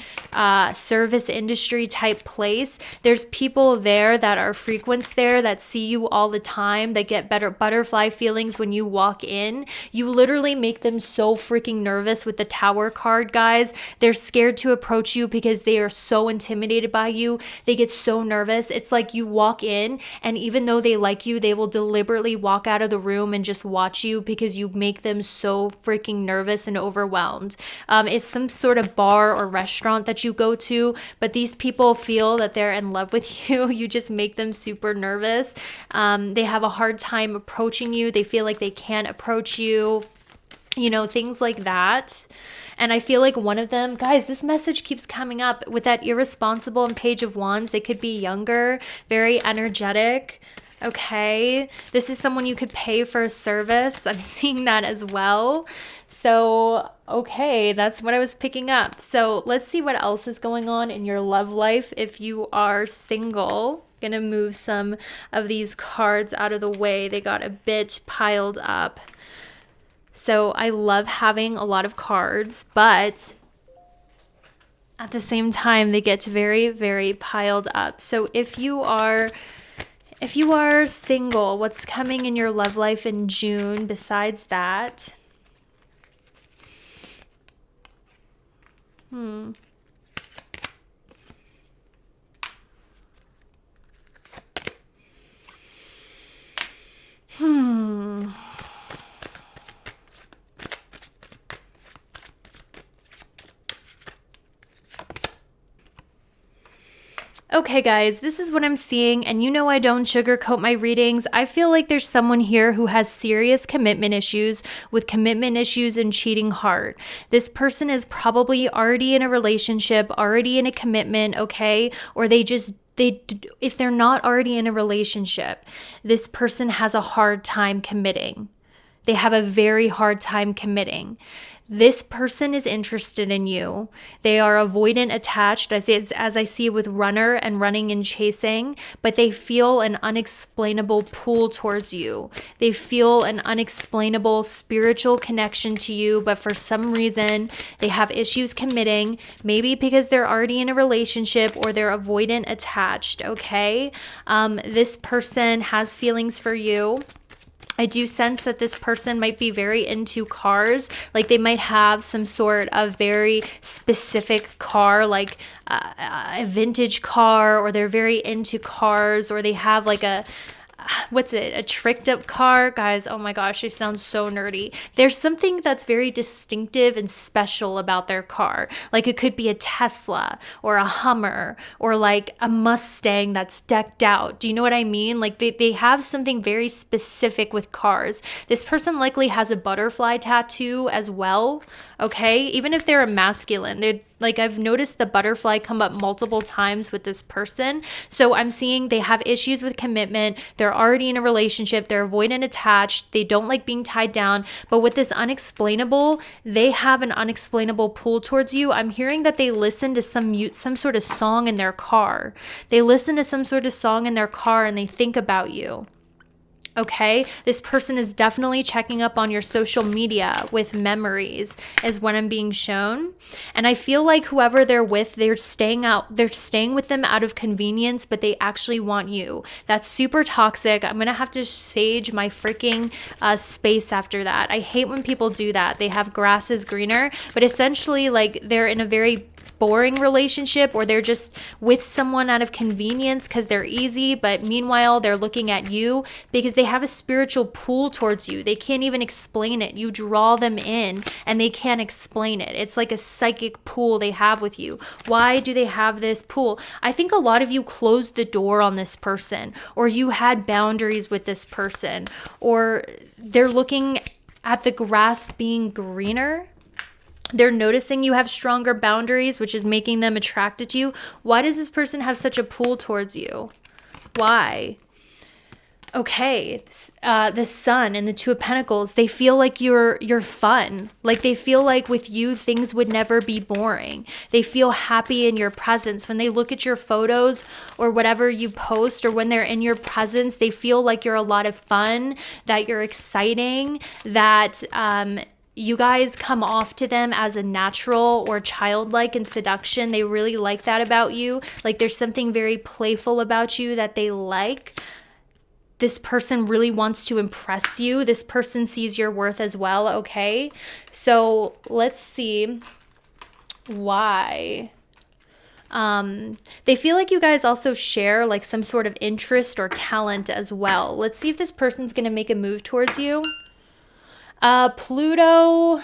service industry type place. There's people there that are frequents there that see you all the time, that get better butterfly feelings when you walk in. You literally make them so freaking nervous with the Tower card, guys. They're scared to approach you because they are so intimidated by you. They get so nervous. It's like you walk in, and even though they like you, they will deliberately walk out of the room and just watch you because you make them so freaking nervous and overwhelmed. It's some sort of bar or restaurant that you go to, but these people feel that they're in love with you. You just make them super nervous. They have a hard time approaching you. They feel like they can't approach you, you know, things like that. And I feel like one of them, guys, this message keeps coming up with that irresponsible and Page of Wands. They could be younger, very energetic. Okay, this is someone you could pay for a service. I'm seeing that as well. So, okay, that's what I was picking up. So let's see what else is going on in your love life if you are single. Gonna move some of these cards out of the way. They got a bit piled up. So I love having a lot of cards, but at the same time, they get very, very piled up. So if you are single, what's coming in your love life in June besides that? Okay, guys, this is what I'm seeing, and you know I don't sugarcoat my readings. I feel like there's someone here who has serious commitment issues with commitment issues and cheating heart. This person is probably already in a relationship, already in a commitment, okay? Or if they're not already in a relationship, this person has a hard time committing. They have a very hard time committing. This person is interested in you. They are avoidant attached, as I see with runner and running and chasing, but they feel an unexplainable pull towards you. They feel an unexplainable spiritual connection to you, but for some reason, they have issues committing, maybe because they're already in a relationship or they're avoidant attached, okay? This person has feelings for you. I do sense that this person might be very into cars, like they might have some sort of very specific car, like a vintage car, or they're very into cars, or they have like a tricked up car. Guys, oh my gosh, they sound so nerdy. There's something that's very distinctive and special about their car. Like it could be a Tesla or a Hummer or like a Mustang that's decked out. Do you know what I mean? Like they have something very specific with cars. This person likely has a butterfly tattoo as well. Okay, even if they're a masculine, they're like, I've noticed the butterfly come up multiple times with this person. So I'm seeing they have issues with commitment. They're already in a relationship. They're avoidant attached. They don't like being tied down. But with this unexplainable, they have an unexplainable pull towards you. I'm hearing that they listen to some sort of song in their car. They listen to some sort of song in their car and they think about you. Okay, this person is definitely checking up on your social media with memories is what I'm being shown. And I feel like whoever they're with, they're staying with them out of convenience, but they actually want you. That's super toxic. I'm going to have to sage my freaking space after that. I hate when people do that. They have grass is greener, but essentially like they're in a very boring relationship, or they're just with someone out of convenience because they're easy, but meanwhile they're looking at you because they have a spiritual pull towards you. They can't even explain it. You draw them in and they can't explain it. It's like a psychic pull they have with you. Why do they have this pull? I think a lot of you closed the door on this person, or you had boundaries with this person, or they're looking at the grass being greener. They're noticing you have stronger boundaries, which is making them attracted to you. Why does this person have such a pull towards you? Why? Okay, the Sun and the Two of Pentacles, they feel like you're fun. Like they feel like with you, things would never be boring. They feel happy in your presence. When they look at your photos or whatever you post, or when they're in your presence, they feel like you're a lot of fun, that you're exciting, that you guys come off to them as a natural or childlike in seduction. They really like that about you. Like there's something very playful about you that they like. This person really wants to impress you. This person sees your worth as well, okay? So let's see why. They feel like you guys also share like some sort of interest or talent as well. Let's see if this person's going to make a move towards you. Pluto,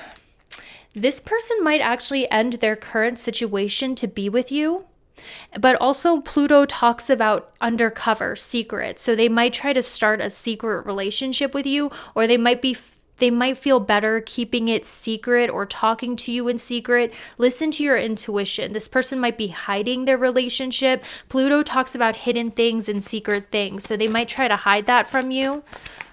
this person might actually end their current situation to be with you, but also Pluto talks about undercover, secret. So they might try to start a secret relationship with you, or they might feel better keeping it secret or talking to you in secret. Listen to your intuition. This person might be hiding their relationship. Pluto talks about hidden things and secret things. So they might try to hide that from you.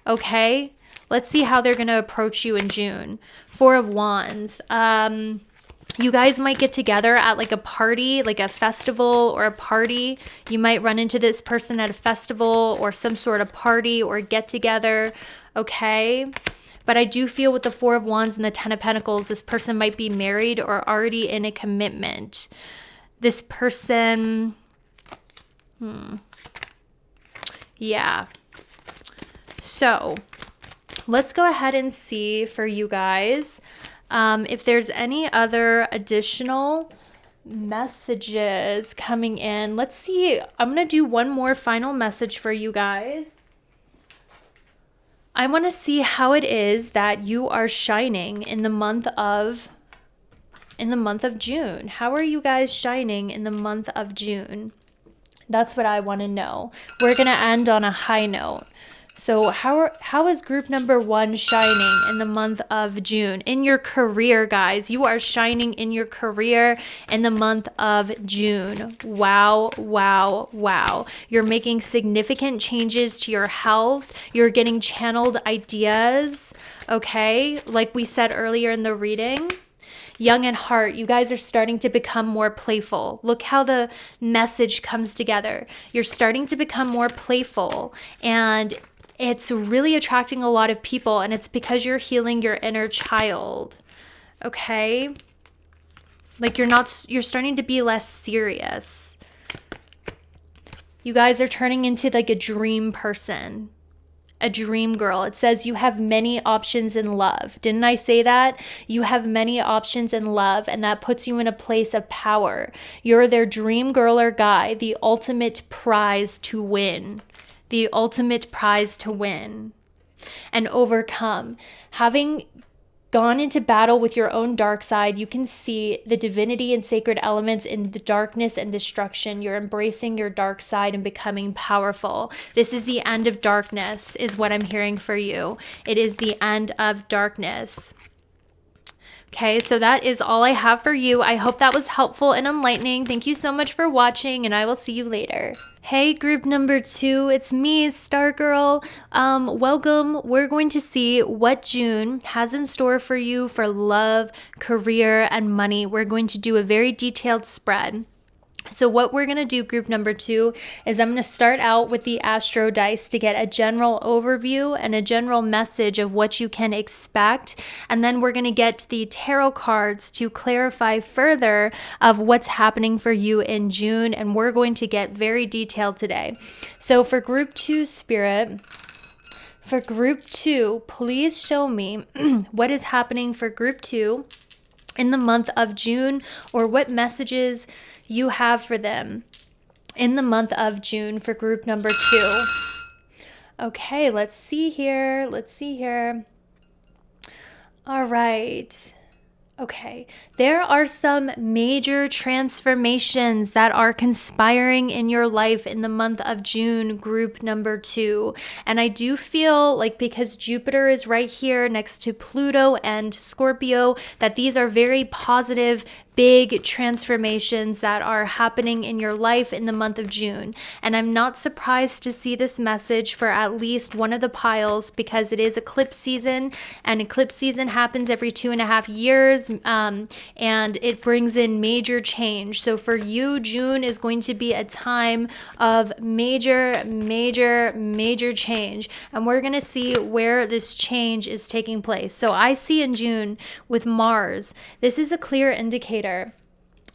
Okay. Let's see how they're going to approach you in June. Four of Wands. You guys might get together at like a party, like a festival or a party. You might run into this person at a festival or some sort of party or get together. Okay. But I do feel with the Four of Wands and the Ten of Pentacles, this person might be married or already in a commitment. This person, yeah. So let's go ahead and see for you guys if there's any other additional messages coming in. Let's see. I'm going to do one more final message for you guys. I want to see how it is that you are shining in the month of June. How are you guys shining in the month of June? That's what I want to know. We're going to end on a high note. So how is group number 1 shining in the month of June? In your career, guys. You are shining in your career in the month of June. Wow, wow, wow. You're making significant changes to your health. You're getting channeled ideas, okay? Like we said earlier in the reading. Young at heart, you guys are starting to become more playful. Look how the message comes together. You're starting to become more playful, and it's really attracting a lot of people, and it's because you're healing your inner child. Okay? Like you're starting to be less serious. You guys are turning into like a dream person. A dream girl. It says you have many options in love. Didn't I say that? You have many options in love, and that puts you in a place of power. You're their dream girl or guy, the ultimate prize to win. The ultimate prize to win and overcome. Having gone into battle with your own dark side, you can see the divinity and sacred elements in the darkness and destruction. You're embracing your dark side and becoming powerful. This is the end of darkness, is what I'm hearing for you. It is the end of darkness. Okay, so that is all I have for you. I hope that was helpful and enlightening. Thank you so much for watching, and I will see you later. Hey, group number 2, it's me, Stargirl. Welcome. We're going to see what June has in store for you for love, career, and money. We're going to do a very detailed spread. So what we're going to do, group number 2, is I'm going to start out with the Astro Dice to get a general overview and a general message of what you can expect. And then we're going to get the tarot cards to clarify further of what's happening for you in June. And we're going to get very detailed today. So for group 2, Spirit, for group 2, please show me what is happening for group 2 in the month of June, or what messages you have for them in the month of June for group number 2. Okay, let's see here. All right. Okay, there are some major transformations that are conspiring in your life in the month of June, group number 2. And I do feel like, because Jupiter is right here next to Pluto and Scorpio, that these are very positive, big transformations that are happening in your life in the month of June. And I'm not surprised to see this message for at least one of the piles, because it is eclipse season, and eclipse season happens every 2.5 years, and it brings in major change. So for you, June is going to be a time of major change, and we're going to see where this change is taking place. So I see in June with Mars, this is a clear indicator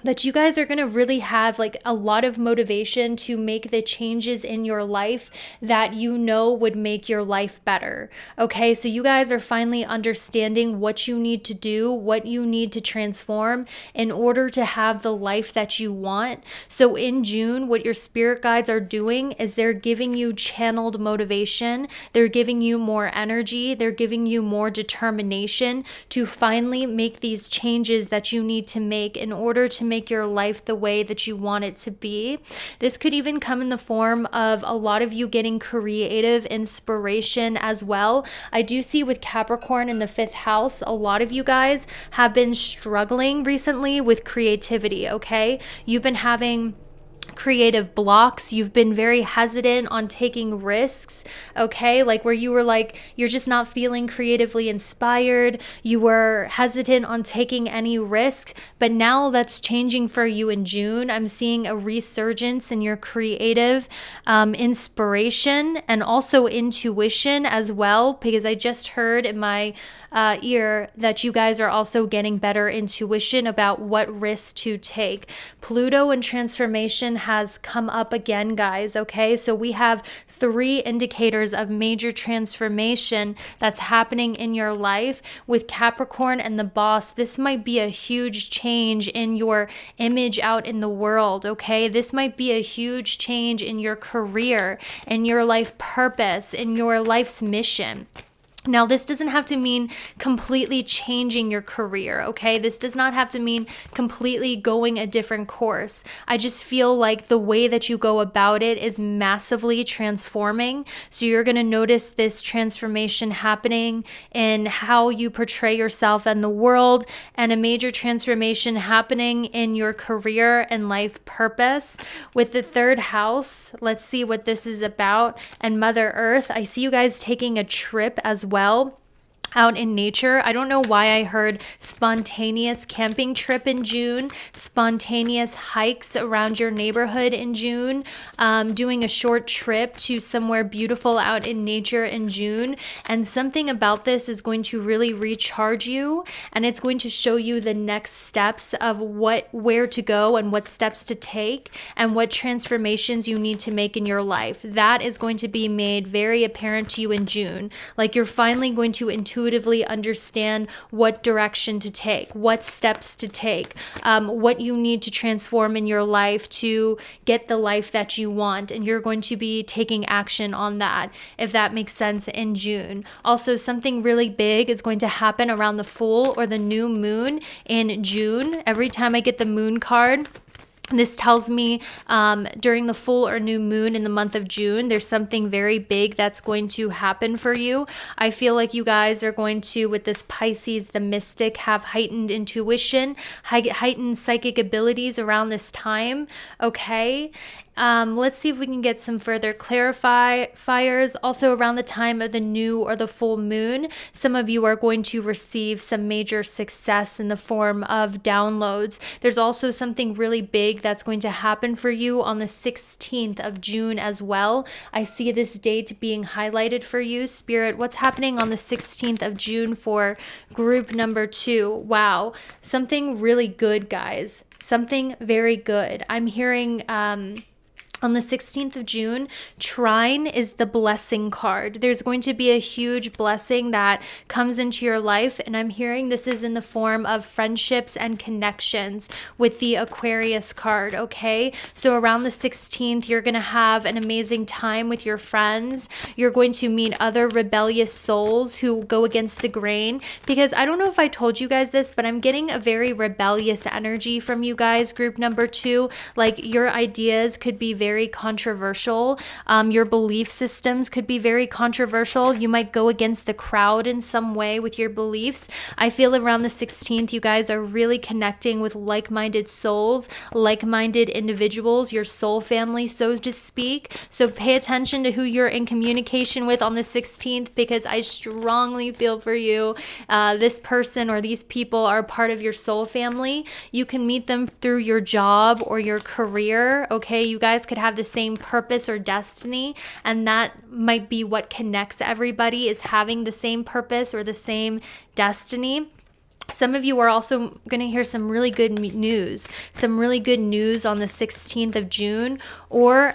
that you guys are going to really have like a lot of motivation to make the changes in your life that you know would make your life better. Okay, so you guys are finally understanding what you need to do, what you need to transform in order to have the life that you want. So in June, what your spirit guides are doing is they're giving you channeled motivation. They're giving you more energy. They're giving you more determination to finally make these changes that you need to make in order to make your life the way that you want it to be. This could even come in the form of a lot of you getting creative inspiration as well. I do see with Capricorn in the 5th house, a lot of you guys have been struggling recently with creativity, okay? You've been having creative blocks. You've been very hesitant on taking risks, okay? Like where you were like, you're just not feeling creatively inspired. You were hesitant on taking any risks, but now that's changing for you in June. I'm seeing a resurgence in your creative inspiration and also intuition as well, because I just heard in my ear that you guys are also getting better intuition about what risks to take. Pluto and transformation has come up again, guys, okay? So we have 3 indicators of major transformation that's happening in your life. With Capricorn and the Boss, this might be a huge change in your image out in the world, okay? This might be a huge change in your career, in your life purpose, in your life's mission. Now, this doesn't have to mean completely changing your career, okay? This does not have to mean completely going a different course. I just feel like the way that you go about it is massively transforming. So you're going to notice this transformation happening in how you portray yourself in the world, and a major transformation happening in your career and life purpose. With the third house, let's see what this is about. And Mother Earth, I see you guys taking a trip as well out in nature. I don't know why I heard spontaneous camping trip in June, spontaneous hikes around your neighborhood in June, doing a short trip to somewhere beautiful out in nature in June. And something about this is going to really recharge you, and it's going to show you the next steps of where to go and what steps to take and what transformations you need to make in your life. That is going to be made very apparent to you in June. Like, you're finally going to intuitively understand what direction to take, what steps to take, what you need to transform in your life to get the life that you want. And you're going to be taking action on that, if that makes sense, in June. Also, something really big is going to happen around the full or the new moon in June. Every time I get the moon card, this tells me during the full or new moon in the month of June, there's something very big that's going to happen for you. I feel like you guys are going to, with this Pisces, the mystic, have heightened intuition, heightened psychic abilities around this time, okay? Let's see if we can get some further clarifiers. Also, around the time of the new or the full moon, some of you are going to receive some major success in the form of downloads. There's also something really big that's going to happen for you on the 16th of June as well. I see this date being highlighted for you. Spirit, what's happening on the 16th of June for group number 2? Wow, something really good, guys. Something very good. I'm hearing on the 16th of June, Trine is the blessing card. There's going to be a huge blessing that comes into your life, and I'm hearing this is in the form of friendships and connections with the Aquarius card, okay? So around the 16th, you're going to have an amazing time with your friends. You're going to meet other rebellious souls who go against the grain, because I don't know if I told you guys this, but I'm getting a very rebellious energy from you guys, group number 2. Like, your ideas could be very controversial. Your belief systems could be very controversial. You might go against the crowd in some way with your beliefs. I feel around the 16th, you guys are really connecting with like-minded souls, like-minded individuals, your soul family, so to speak. So pay attention to who you're in communication with on the 16th, because I strongly feel for you. This person or these people are part of your soul family. You can meet them through your job or your career, okay? You guys could have the same purpose or destiny, and that might be what connects everybody, is having the same purpose or the same destiny. Some of you are also going to hear some really good news, on the 16th of June, or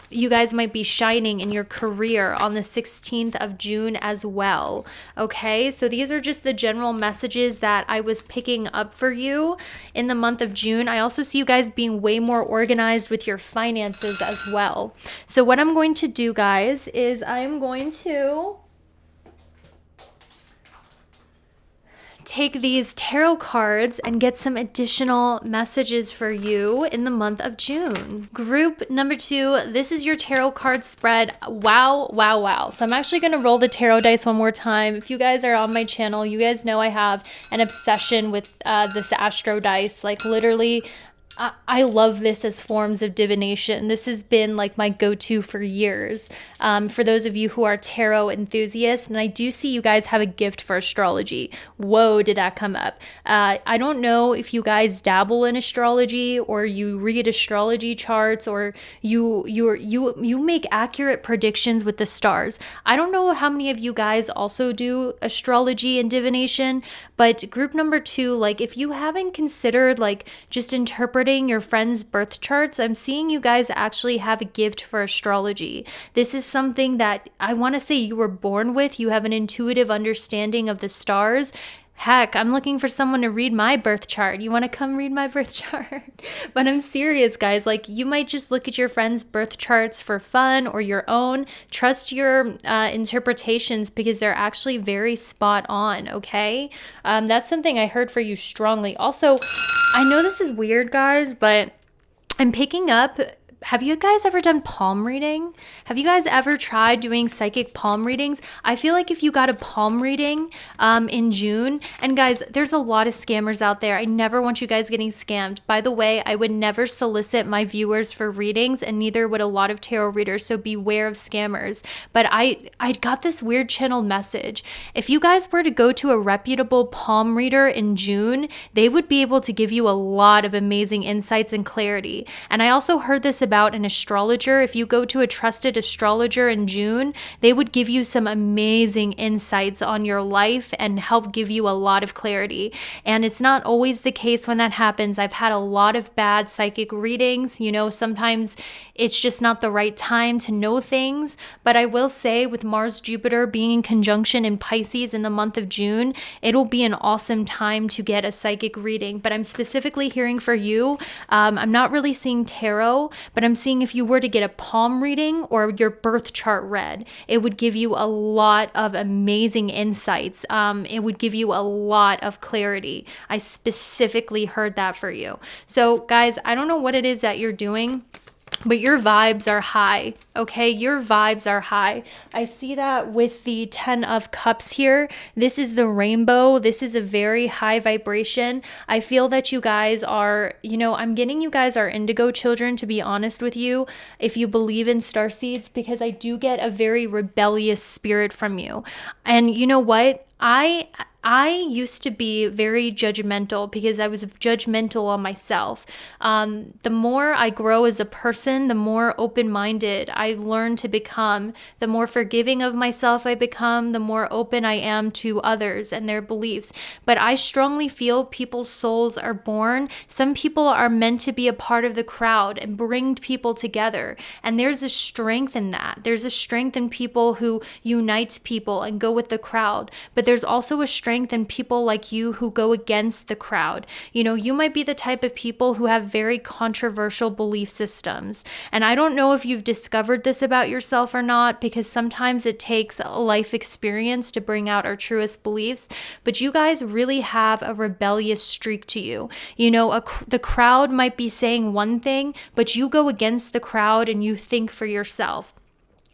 you guys might be shining in your career on the 16th of June as well. Okay, so these are just the general messages that I was picking up for you in the month of June. I also see you guys being way more organized with your finances as well. So what I'm going to do, guys, is I'm going to take these tarot cards and get some additional messages for you in the month of June. Group number 2, this is your tarot card spread. Wow, wow, wow. So I'm actually going to roll the tarot dice one more time. If you guys are on my channel, you guys know I have an obsession with this astro dice. Like, literally, I love this as forms of divination. This has been like my go-to for years. For those of you who are tarot enthusiasts, and I do see you guys have a gift for astrology. Whoa, did that come up? I don't know if you guys dabble in astrology, or you read astrology charts, or you make accurate predictions with the stars. I don't know how many of you guys also do astrology and divination, but group number 2, like, if you haven't considered like just interpreting your friends' birth charts, I'm seeing you guys actually have a gift for astrology. This is something that I want to say you were born with. You have an intuitive understanding of the stars. Heck, I'm looking for someone to read my birth chart. You want to come read my birth chart? But I'm serious, guys. Like, you might just look at your friends' birth charts for fun or your own. Trust your interpretations because they're actually very spot on, okay? That's something I heard for you strongly. Also, I know this is weird, guys, but I'm picking up. Have you guys ever done palm reading? Have you guys ever tried doing psychic palm readings? I feel like if you got a palm reading in June, and guys, there's a lot of scammers out there. I never want you guys getting scammed. By the way, I would never solicit my viewers for readings, and neither would a lot of tarot readers, so beware of scammers. But I got this weird channeled message. If you guys were to go to a reputable palm reader in June, they would be able to give you a lot of amazing insights and clarity. And I also heard this about an astrologer. If you go to a trusted astrologer in June, they would give you some amazing insights on your life and help give you a lot of clarity. And it's not always the case when that happens. I've had a lot of bad psychic readings. You know, sometimes it's just not the right time to know things. But I will say, with Mars Jupiter being in conjunction in Pisces in the month of June, it'll be an awesome time to get a psychic reading. But I'm specifically hearing for you. I'm not really seeing tarot, but I'm seeing if you were to get a palm reading or your birth chart read, it would give you a lot of amazing insights. It would give you a lot of clarity. I specifically heard that for you. So guys, I don't know what it is that you're doing, but your vibes are high, okay? Your vibes are high. I see that with the 10 of Cups here. This is the rainbow. This is a very high vibration. I feel that you guys are, you know, I'm getting you guys are indigo children, to be honest with you, if you believe in starseeds, because I do get a very rebellious spirit from you. And you know what? I used to be very judgmental because I was judgmental on myself. The more I grow as a person, the more open-minded I learn to become, the more forgiving of myself I become, the more open I am to others and their beliefs. But I strongly feel people's souls are born. Some people are meant to be a part of the crowd and bring people together. And there's a strength in that. There's a strength in people who unite people and go with the crowd. But there's also a strength in people like you who go against the crowd. You know, you might be the type of people who have very controversial belief systems. And I don't know if you've discovered this about yourself or not, because sometimes it takes a life experience to bring out our truest beliefs. But you guys really have a rebellious streak to you. You know, the crowd might be saying one thing, but you go against the crowd and you think for yourself.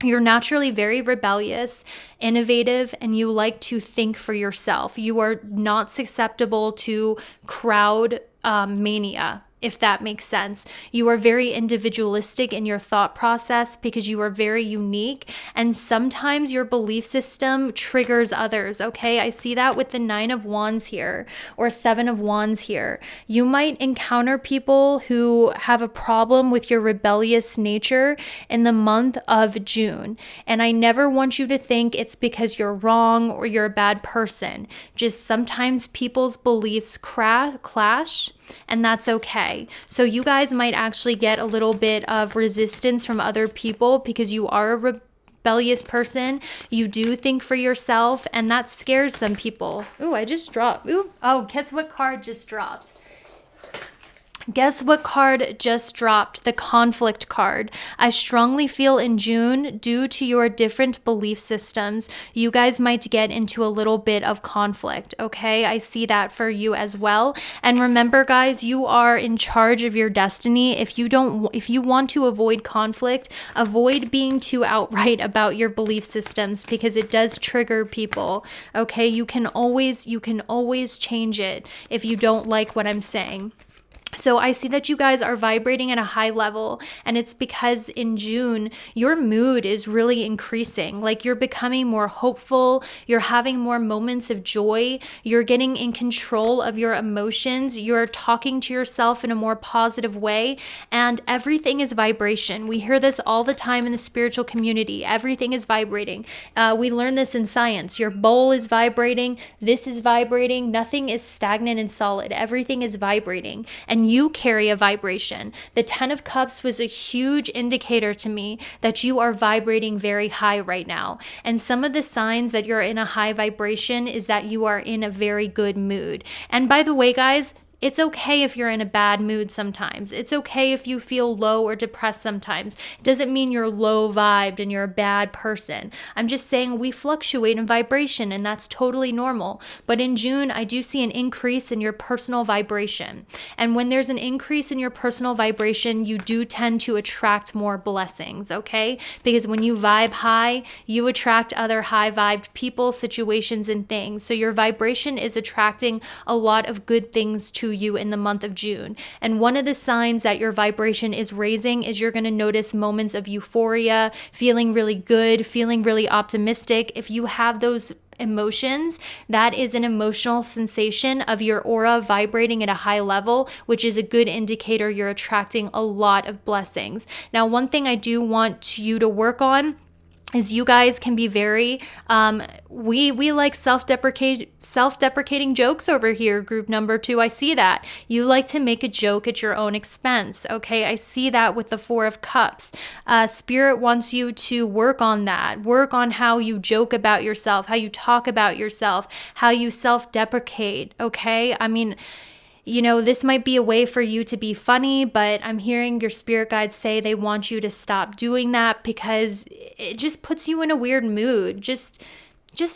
You're naturally very rebellious, innovative, and you like to think for yourself. You are not susceptible to crowd mania, if that makes sense. You are very individualistic in your thought process because you are very unique, and sometimes your belief system triggers others, okay? I see that with the 9 of Wands here or 7 of Wands here. You might encounter people who have a problem with your rebellious nature in the month of June, and I never want you to think it's because you're wrong or you're a bad person. Just sometimes people's beliefs clash, and that's okay. So you guys might actually get a little bit of resistance from other people because you are a rebellious person. You do think for yourself, and that scares some people. Ooh, I just dropped. Ooh, oh, guess what card just dropped? Guess what card just dropped? The conflict card. I strongly feel in June, due to your different belief systems, you guys might get into a little bit of conflict, okay? I see that for you as well. And remember, guys, you are in charge of your destiny. If you want to avoid conflict, avoid being too outright about your belief systems because it does trigger people, okay? You can always change it if you don't like what I'm saying. So I see that you guys are vibrating at a high level, and it's because in June, your mood is really increasing. Like, you're becoming more hopeful, you're having more moments of joy, you're getting in control of your emotions, you're talking to yourself in a more positive way, and everything is vibration. We hear this all the time in the spiritual community. Everything is vibrating. We learn this in science. Your bowl is vibrating, this is vibrating, nothing is stagnant and solid. Everything is vibrating. And and you carry a vibration. The 10 of Cups was a huge indicator to me that you are vibrating very high right now. And some of the signs that you're in a high vibration is that you are in a very good mood. And by the way, guys, it's okay if you're in a bad mood sometimes. It's okay if you feel low or depressed sometimes. It doesn't mean you're low vibed and you're a bad person. I'm just saying we fluctuate in vibration, and that's totally normal. But in June, I do see an increase in your personal vibration. And when there's an increase in your personal vibration, you do tend to attract more blessings, okay? Because when you vibe high, you attract other high vibed people, situations, and things. So your vibration is attracting a lot of good things to you in the month of June. And one of the signs that your vibration is raising is you're going to notice moments of euphoria, feeling really good, feeling really optimistic. If you have those emotions, that is an emotional sensation of your aura vibrating at a high level, which is a good indicator you're attracting a lot of blessings. Now, one thing I do want you to work on is you guys can be very we like self-deprecating jokes over here, group number 2. I see that you like to make a joke at your own expense. Okay, I see that with the 4 of Cups. Spirit wants you to work on that. Work on how you joke about yourself, how you talk about yourself, how you self-deprecate. Okay, I mean, you know, this might be a way for you to be funny, but I'm hearing your spirit guides say they want you to stop doing that because it just puts you in a weird mood. Just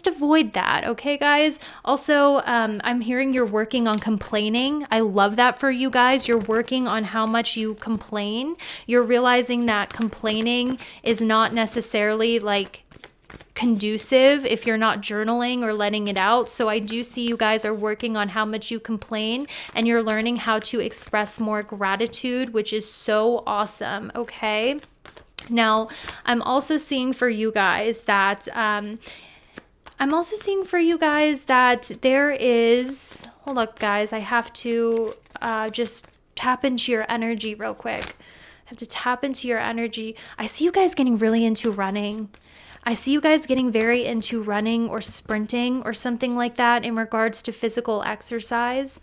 avoid that, okay, guys? Also, I'm hearing you're working on complaining. I love that for you guys. You're working on how much you complain. You're realizing that complaining is not necessarily like conducive if you're not journaling or letting it out. So I do see you guys are working on how much you complain, and you're learning how to express more gratitude, which is so awesome, okay? Now, I'm also seeing for you guys that there is, hold up guys, I have to just tap into your energy real quick. I have to tap into your energy. I see you guys getting really into running. I see you guys getting very into running or sprinting or something like that in regards to physical exercise.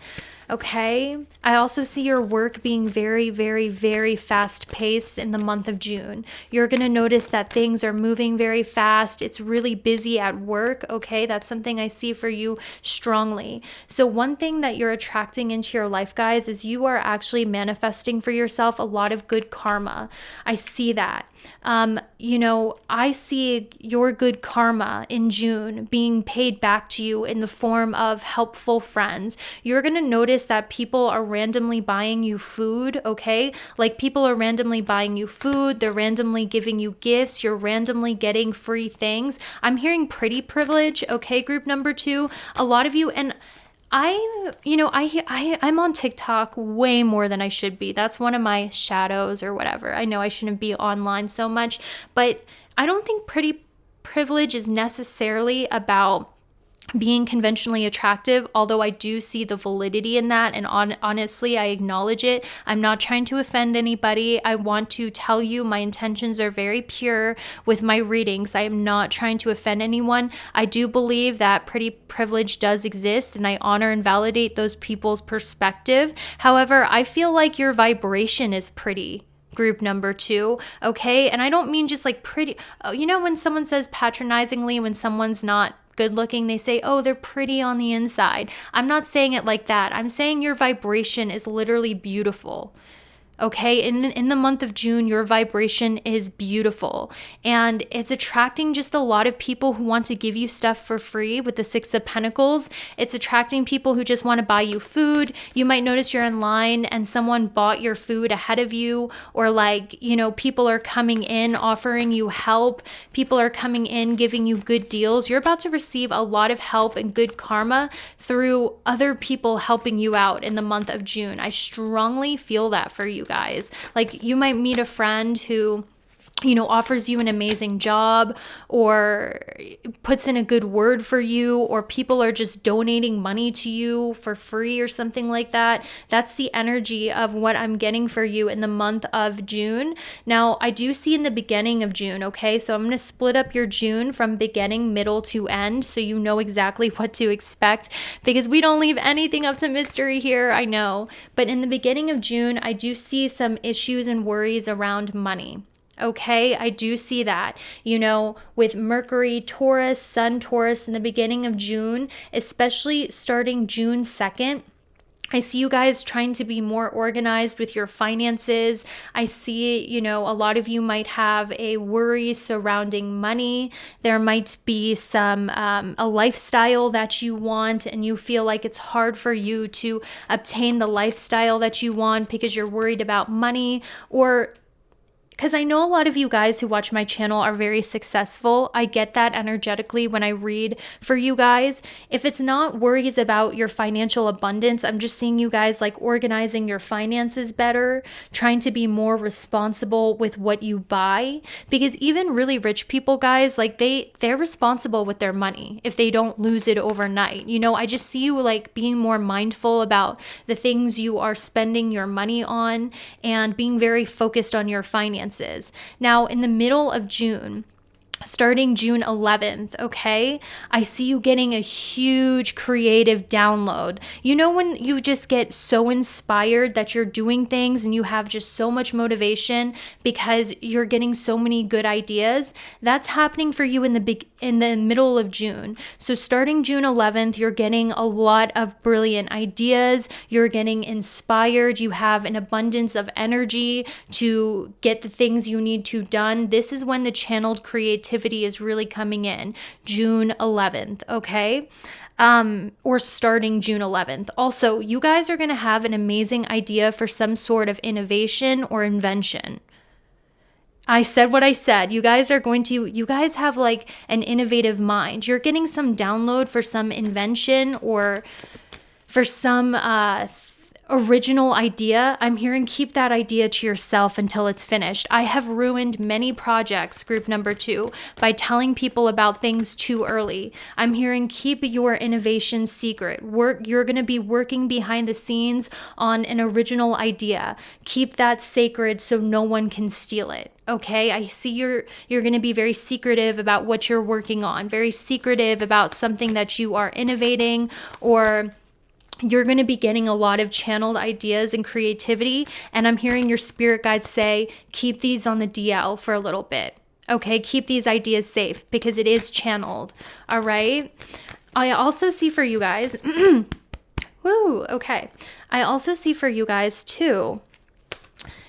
Okay. I also see your work being very, very, very fast paced in the month of June. You're going to notice that things are moving very fast. It's really busy at work. Okay. That's something I see for you strongly. So one thing that you're attracting into your life, guys, is you are actually manifesting for yourself a lot of good karma. I see that. You know, I see your good karma in June being paid back to you in the form of helpful friends. You're going to notice that people are randomly buying you food, okay? Like people are randomly buying you food, they're randomly giving you gifts, you're randomly getting free things. I'm hearing pretty privilege, okay, group number 2. A lot of you, and I'm on TikTok way more than I should be. That's one of my shadows or whatever. I know I shouldn't be online so much, but I don't think pretty privilege is necessarily about being conventionally attractive, although I do see the validity in that, and honestly, I acknowledge it. I'm not trying to offend anybody. I want to tell you my intentions are very pure with my readings. I am not trying to offend anyone. I do believe that pretty privilege does exist, and I honor and validate those people's perspective. However, I feel like your vibration is pretty. Group number 2, okay? And I don't mean just like pretty. You know, when someone says patronizingly, when someone's not good looking, they say, oh, they're pretty on the inside. I'm not saying it like that. I'm saying your vibration is literally beautiful. Okay, in the month of June, your vibration is beautiful, and it's attracting just a lot of people who want to give you stuff for free with the 6 of Pentacles. It's attracting people who just want to buy you food. You might notice you're in line and someone bought your food ahead of you, or like, you know, people are coming in offering you help. People are coming in giving you good deals. You're about to receive a lot of help and good karma through other people helping you out in the month of June. I strongly feel that for you guys. Like you might meet a friend who offers you an amazing job or puts in a good word for you, or people are just donating money to you for free or something like that. That's the energy of what I'm getting for you in the month of June. Now, I do see in the beginning of June, okay? So I'm going to split up your June from beginning, middle to end so you know exactly what to expect, because we don't leave anything up to mystery here, I know. But in the beginning of June, I do see some issues and worries around money. Okay, I do see that, with Mercury, Taurus, Sun, Taurus in the beginning of June, especially starting June 2nd. I see you guys trying to be more organized with your finances. I see, a lot of you might have a worry surrounding money. There might be a lifestyle that you want, and you feel like it's hard for you to obtain the lifestyle that you want because you're worried about money, or because I know a lot of you guys who watch my channel are very successful. I get that energetically when I read for you guys. If it's not worries about your financial abundance, I'm just seeing you guys like organizing your finances better, trying to be more responsible with what you buy. Because even really rich people, guys, like they're responsible with their money if they don't lose it overnight. I just see you like being more mindful about the things you are spending your money on and being very focused on your finances. Now, in the middle of June, starting June 11th, okay, I see you getting a huge creative download. When you just get so inspired that you're doing things and you have just so much motivation because you're getting so many good ideas, that's happening for you in the middle of June. So starting June 11th, you're getting a lot of brilliant ideas. You're getting inspired. You have an abundance of energy to get the things you need to done. This is when the channeled creativity is really coming in, June 11th, okay? Or starting June 11th. Also, you guys are going to have an amazing idea for some sort of innovation or invention. I said what I said. You guys have like an innovative mind. You're getting some download for some invention or for some original idea. I'm hearing keep that idea to yourself until it's finished. I have ruined many projects, group number 2, by telling people about things too early. I'm hearing keep your innovation secret. You're going to be working behind the scenes on an original idea. Keep that sacred so no one can steal it. Okay, I see you're going to be very secretive about what you're working on, very secretive about something that you are innovating, or you're going to be getting a lot of channeled ideas and creativity. And I'm hearing your spirit guides say, keep these on the DL for a little bit. Okay, keep these ideas safe because it is channeled. All right. I also see for you guys, woo, okay. I also see for you guys too,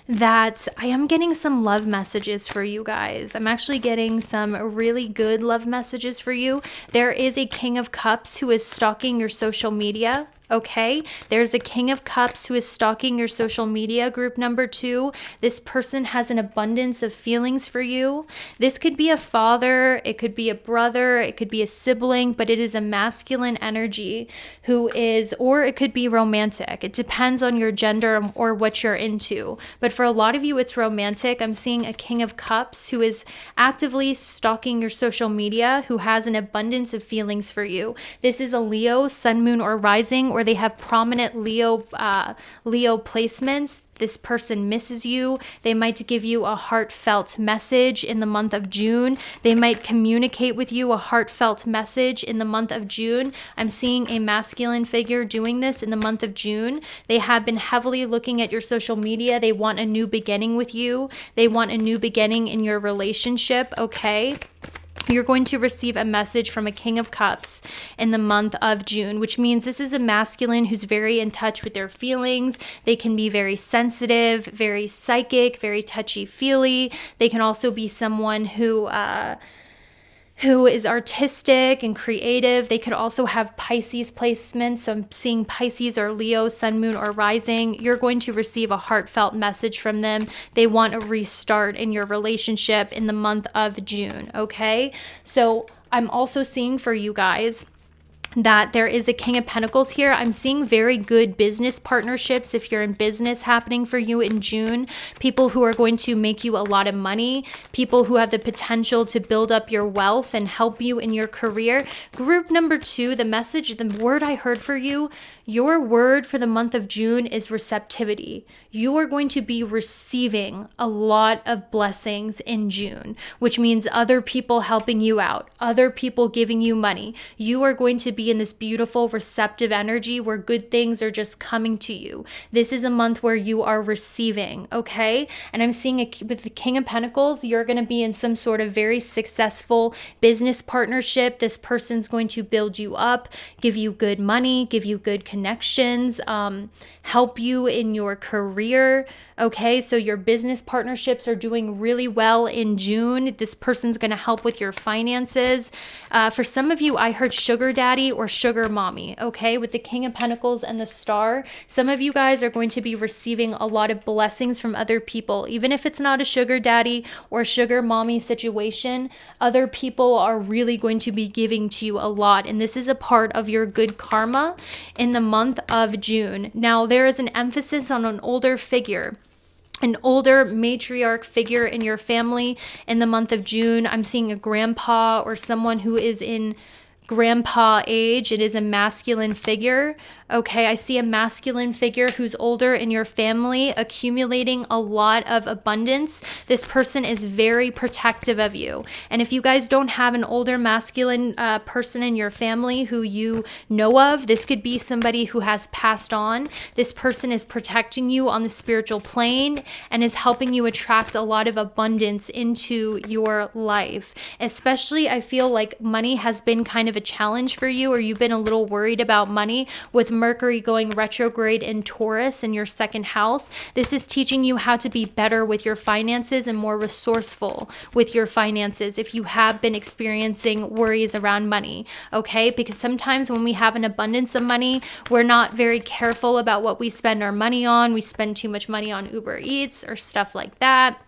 that I am getting some love messages for you guys. I'm actually getting some really good love messages for you. There is a King of Cups who is stalking your social media. Okay, there's a King of Cups who is stalking your social media, group number 2. This person has an abundance of feelings for you. This could be a father, it could be a brother, it could be a sibling, but it is a masculine energy or it could be romantic. It depends on your gender or what you're into. But for a lot of you, it's romantic. I'm seeing a King of Cups who is actively stalking your social media, who has an abundance of feelings for you. This is a Leo, Sun, Moon, or Rising, or they have prominent Leo placements. This person misses you. They might give you a heartfelt message in the month of June. They might communicate with you a heartfelt message in the month of June. I'm seeing a masculine figure doing this in the month of June. They have been heavily looking at your social media. They want a new beginning with you. They want a new beginning in your relationship, okay? You're going to receive a message from a King of Cups in the month of June, which means this is a masculine who's very in touch with their feelings. They can be very sensitive, very psychic, very touchy-feely. They can also be someone who is artistic and creative. They could also have Pisces placements. So I'm seeing Pisces or Leo, Sun, Moon, or Rising. You're going to receive a heartfelt message from them. They want a restart in your relationship in the month of June, okay? So I'm also seeing for you guys that there is a King of Pentacles here. I'm seeing very good business partnerships if you're in business happening for you in June. People who are going to make you a lot of money. People who have the potential to build up your wealth and help you in your career. Group number 2, the message, the word I heard for you, your word for the month of June is receptivity. You are going to be receiving a lot of blessings in June, which means other people helping you out, other people giving you money. You are going to be in this beautiful receptive energy where good things are just coming to you. This is a month where you are receiving, okay? And I'm seeing with the King of Pentacles, you're going to be in some sort of very successful business partnership. This person's going to build you up, give you good money, give you good connections, help you in your career. Okay, so your business partnerships are doing really well in June. This person's going to help with your finances. For some of you, I heard sugar daddy or sugar mommy. Okay, with the King of Pentacles and the Star, some of you guys are going to be receiving a lot of blessings from other people. Even if it's not a sugar daddy or sugar mommy situation, other people are really going to be giving to you a lot. And this is a part of your good karma in the month of June. Now, there is an emphasis on an older figure, an older matriarch figure in your family in the month of June. I'm seeing a grandpa or someone who is in grandpa age. It is a masculine figure. Okay, I see a masculine figure who's older in your family, accumulating a lot of abundance. This person is very protective of you. And if you guys don't have an older masculine person in your family who you know of, this could be somebody who has passed on. This person is protecting you on the spiritual plane and is helping you attract a lot of abundance into your life. Especially, I feel like money has been kind of a challenge for you, or you've been a little worried about money with Mercury going retrograde in Taurus in your second house. This is teaching you how to be better with your finances and more resourceful with your finances if you have been experiencing worries around money, okay? Because sometimes when we have an abundance of money, we're not very careful about what we spend our money on. We spend too much money on Uber Eats or stuff like that.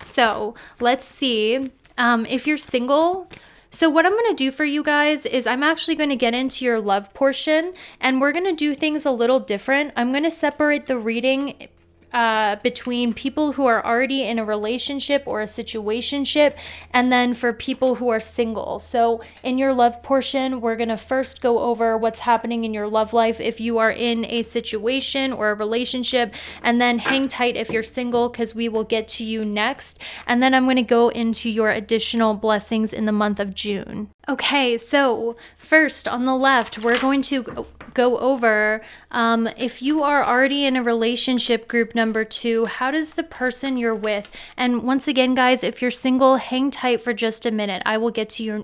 So let's see if you're single. So what I'm going to do for you guys is I'm actually going to get into your love portion, and we're going to do things a little different. I'm going to separate the reading between people who are already in a relationship or a situationship, and then for people who are single. So in your love portion, we're going to first go over what's happening in your love life if you are in a situation or a relationship, and then hang tight if you're single, because we will get to you next. And then I'm going to go into your additional blessings in the month of June. Okay, so first on the left, we're going to go over if you are already in a relationship, group number 2, how does the person you're with, and once again guys, if you're single, hang tight for just a minute. I will get to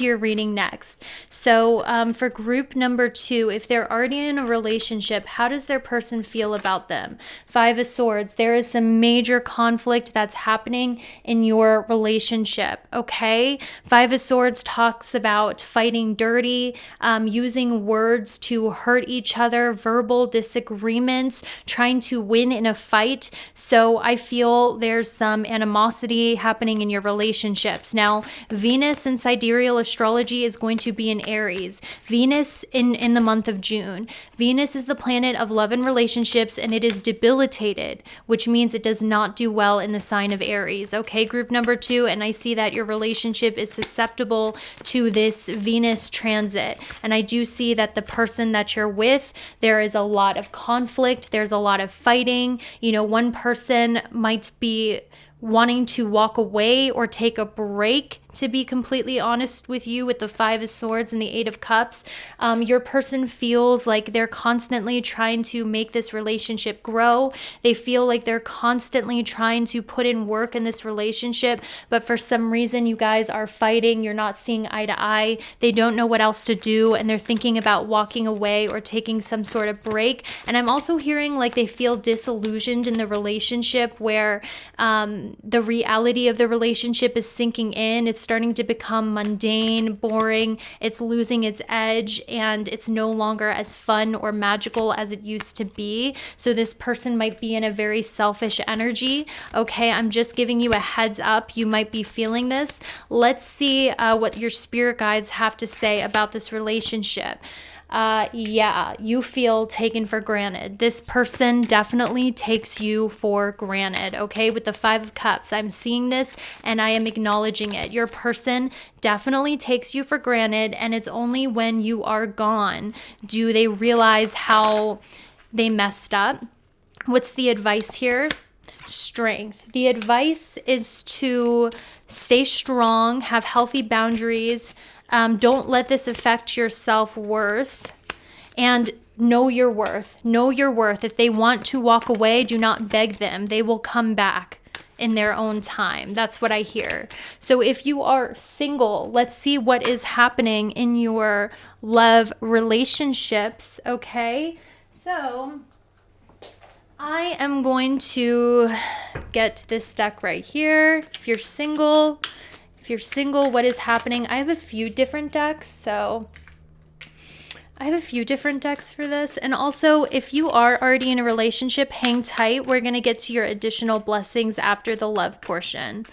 your reading next. So for group number 2, if they're already in a relationship, how does their person feel about them? 5 of Swords, there is some major conflict that's happening in your relationship, okay? 5 of Swords talks about fighting dirty, using words to hurt each other, verbal disagreements, trying to win in a fight. So I feel there's some animosity happening in your relationships. Now, Venus in sidereal astrology is going to be in Aries. Venus in the month of June. Venus is the planet of love and relationships, and it is debilitated, which means it does not do well in the sign of Aries. Okay, group number 2, and I see that your relationship is susceptible to this Venus transit. And I do see that the person that you're with, there is a lot of conflict. There's a lot of fighting. You know, one person might be wanting to walk away or take a break, to be completely honest with you, with the 5 of Swords and the 8 of Cups. Your person feels like they're constantly trying to make this relationship grow. They feel like they're constantly trying to put in work in this relationship, but for some reason you guys are fighting. You're not seeing eye to eye. They don't know what else to do, and they're thinking about walking away or taking some sort of break. And I'm also hearing like they feel disillusioned in the relationship, where the reality of the relationship is sinking in. It's it's starting to become mundane, boring, it's losing its edge, and it's no longer as fun or magical as it used to be. So this person might be in a very selfish energy. Okay, I'm just giving you a heads up. You might be feeling this. Let's see what your spirit guides have to say about this relationship. Yeah, you feel taken for granted. This person definitely takes you for granted, okay? With the Five of Cups, I'm seeing this and I am acknowledging it. Your person definitely takes you for granted, and it's only when you are gone do they realize how they messed up. What's the advice here? Strength. The advice is to stay strong, have healthy boundaries. Don't let this affect your self-worth, and know your worth. Know your worth. If they want to walk away, do not beg them. They will come back in their own time. That's what I hear. So if you are single, let's see what is happening in your love relationships, okay? So I am going to get this deck right here. If you're single, what is happening? I have a few different decks, so I have a few different decks for this. And also, if you are already in a relationship, hang tight. We're going to get to your additional blessings after the love portion.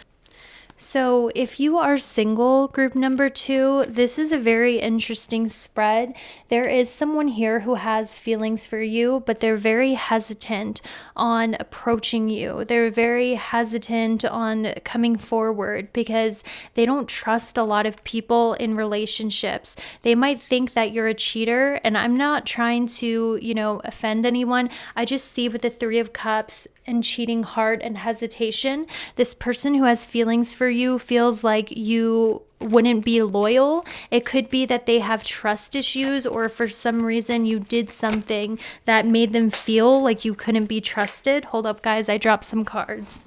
So if you are single, group number 2, this is a very interesting spread. There is someone here who has feelings for you, but they're very hesitant on approaching you. They're very hesitant on coming forward because they don't trust a lot of people in relationships. They might think that you're a cheater, and I'm not trying to, offend anyone. I just see with the Three of Cups and cheating heart and hesitation, this person who has feelings for you feels like you wouldn't be loyal. It could be that they have trust issues, or for some reason you did something that made them feel like you couldn't be trusted. Hold up, guys, I dropped some cards.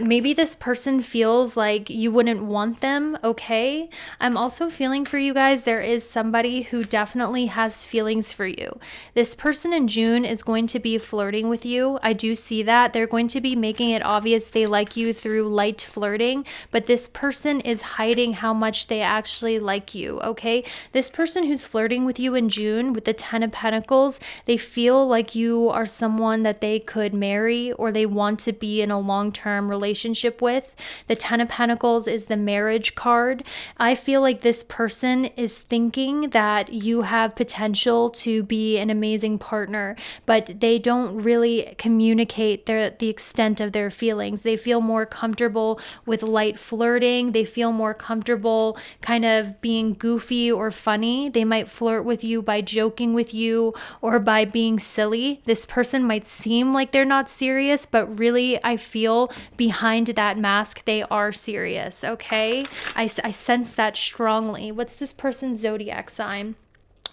Maybe this person feels like you wouldn't want them, okay? I'm also feeling for you guys, there is somebody who definitely has feelings for you. This person in June is going to be flirting with you. I do see that. They're going to be making it obvious they like you through light flirting, but this person is hiding how much they actually like you, okay? This person who's flirting with you in June with the Ten of Pentacles, they feel like you are someone that they could marry, or they want to be in a long-term relationship with. The Ten of Pentacles is the marriage card. I feel like this person is thinking that you have potential to be an amazing partner, but they don't really communicate the extent of their feelings. They feel more comfortable with light flirting. They feel more comfortable kind of being goofy or funny. They might flirt with you by joking with you or by being silly. This person might seem like they're not serious, but really I feel behind that mask they are serious, okay? I sense that strongly. What's this person's zodiac sign?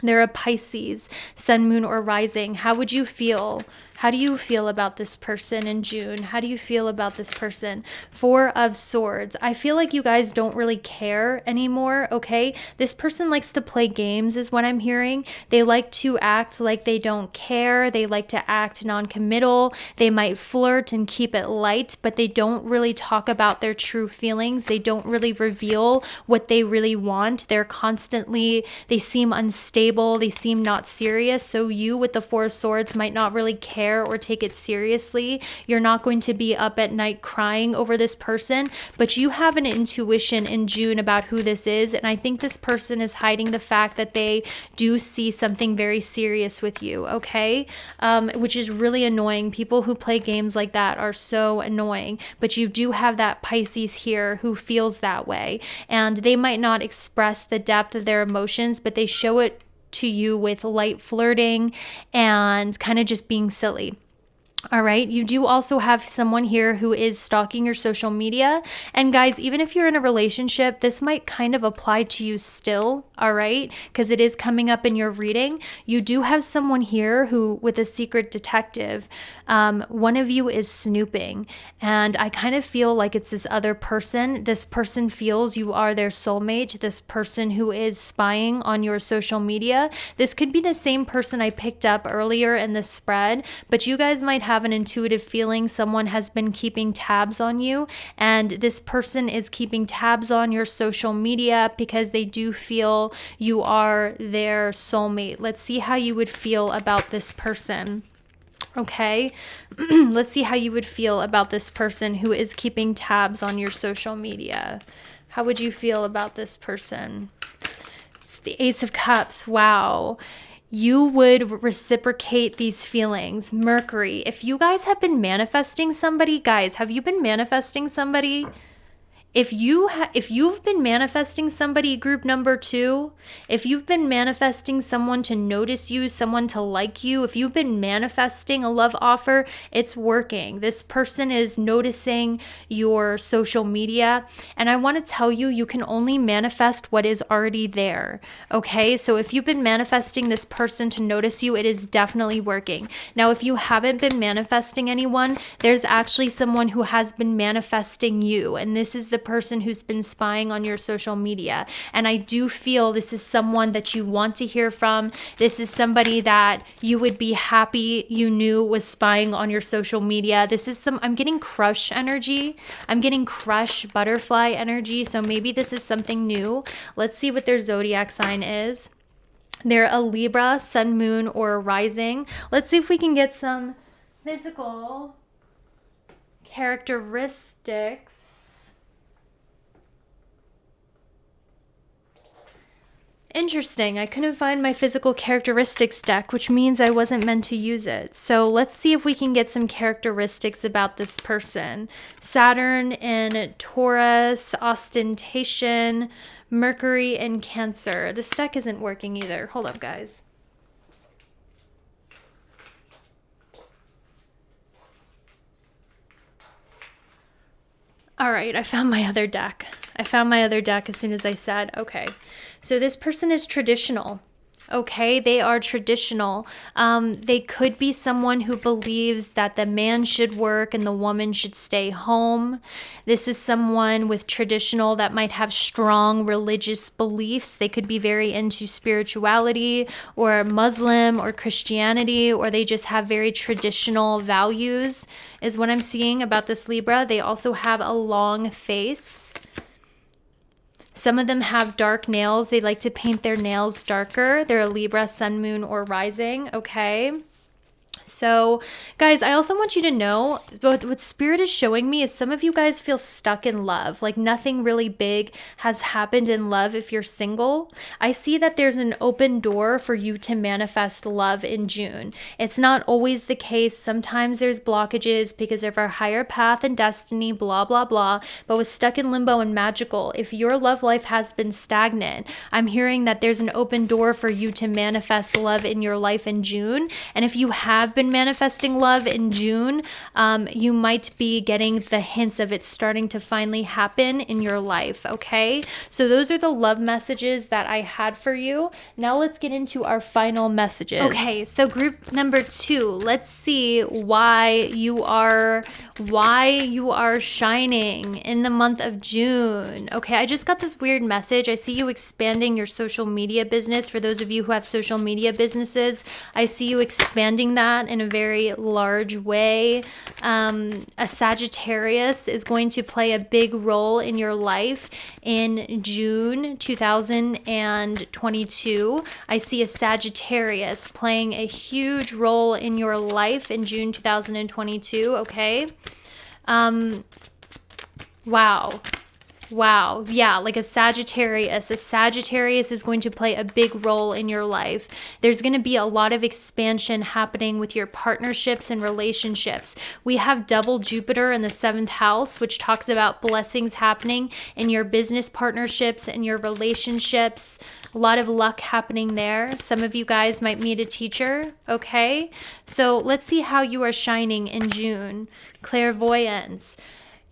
They're a Pisces, sun, moon, or rising. How would you feel? How do you feel about this person in June? How do you feel about this person? Four of Swords. I feel like you guys don't really care anymore, okay? This person likes to play games is what I'm hearing. They like to act like they don't care. They like to act non-committal. They might flirt and keep it light, but they don't really talk about their true feelings. They don't really reveal what they really want. They seem unstable. They seem not serious. So you with the Four of Swords might not really care or take it seriously. You're not going to be up at night crying over this person, but you have an intuition in June about who this is, and I think this person is hiding the fact that they do see something very serious with you, okay? Which is really annoying. People who play games like that are so annoying, but you do have that Pisces here who feels that way, and they might not express the depth of their emotions, but they show it to you with light flirting and kind of just being silly. All right. You do also have someone here who is stalking your social media. And guys, even if you're in a relationship, this might kind of apply to you still. All right. Because it is coming up in your reading. You do have someone here who, with a secret detective, one of you is snooping. And I kind of feel like it's this other person. This person feels you are their soulmate. This person who is spying on your social media. This could be the same person I picked up earlier in the spread, but you guys might have an intuitive feeling someone has been keeping tabs on you, and this person is keeping tabs on your social media because they do feel you are their soulmate. Let's see how you would feel about this person. Okay, let's see how you would feel about this person who is keeping tabs on your social media. How would you feel about this person? It's the Ace of Cups. Wow. You would reciprocate these feelings. Mercury. If you guys have been manifesting somebody, guys, have you been manifesting somebody? If you've been manifesting somebody, group number 2, if you've been manifesting someone to notice you, someone to like you, if you've been manifesting a love offer, it's working. This person is noticing your social media. And I want to tell you, you can only manifest what is already there. Okay. So if you've been manifesting this person to notice you, it is definitely working. Now, if you haven't been manifesting anyone, there's actually someone who has been manifesting you. And this is the person who's been spying on your social media. And I do feel this is someone that you want to hear from. This is somebody that you would be happy you knew was spying on your social media. I'm getting crush energy. I'm getting crush butterfly energy. So maybe this is something new. Let's see what their zodiac sign is. They're a Libra, sun, moon, or a rising. Let's see if we can get some physical characteristics. Interesting. I couldn't find my physical characteristics deck, which means I wasn't meant to use it. So let's see if we can get some characteristics about this person. Saturn in Taurus, ostentation, Mercury in Cancer. This deck isn't working either. Hold up, guys. All right, I found my other deck. I found my other deck as soon as I said, okay. So this person is traditional. Okay, they are traditional. They could be someone who believes that the man should work and the woman should stay home. This is someone with traditional that might have strong religious beliefs. They could be very into spirituality or Muslim or Christianity, or they just have very traditional values, is what I'm seeing about this Libra. They also have a long face. Some of them have dark nails. They like to paint their nails darker. They're a Libra, sun, moon, or rising. Okay. So, guys, I also want you to know what Spirit is showing me is some of you guys feel stuck in love. Like nothing really big has happened in love if you're single. I see that there's an open door for you to manifest love in June. It's not always the case. Sometimes there's blockages because of our higher path and destiny, blah, blah, blah. But with stuck in limbo and magical, if your love life has been stagnant, I'm hearing that there's an open door for you to manifest love in your life in June. And if you have been manifesting love in June, you might be getting the hints of it starting to finally happen in your life. Okay, so those are the love messages that I had for you. Now let's get into our final messages. Okay, so group number 2, let's see why you are shining in the month of June. Okay, I just got this weird message. I see you expanding your social media business. For those of you who have social media businesses, I see you expanding that in a very large way. A Sagittarius is going to play a big role in your life in June 2022. I see a Sagittarius playing a huge role in your life in June 2022. Okay. Wow. Yeah, like a Sagittarius. A Sagittarius is going to play a big role in your life. There's going to be a lot of expansion happening with your partnerships and relationships. We have double Jupiter in the 7th house, which talks about blessings happening in your business partnerships and your relationships. A lot of luck happening there. Some of you guys might meet a teacher. Okay, so let's see how you are shining in June. Clairvoyance.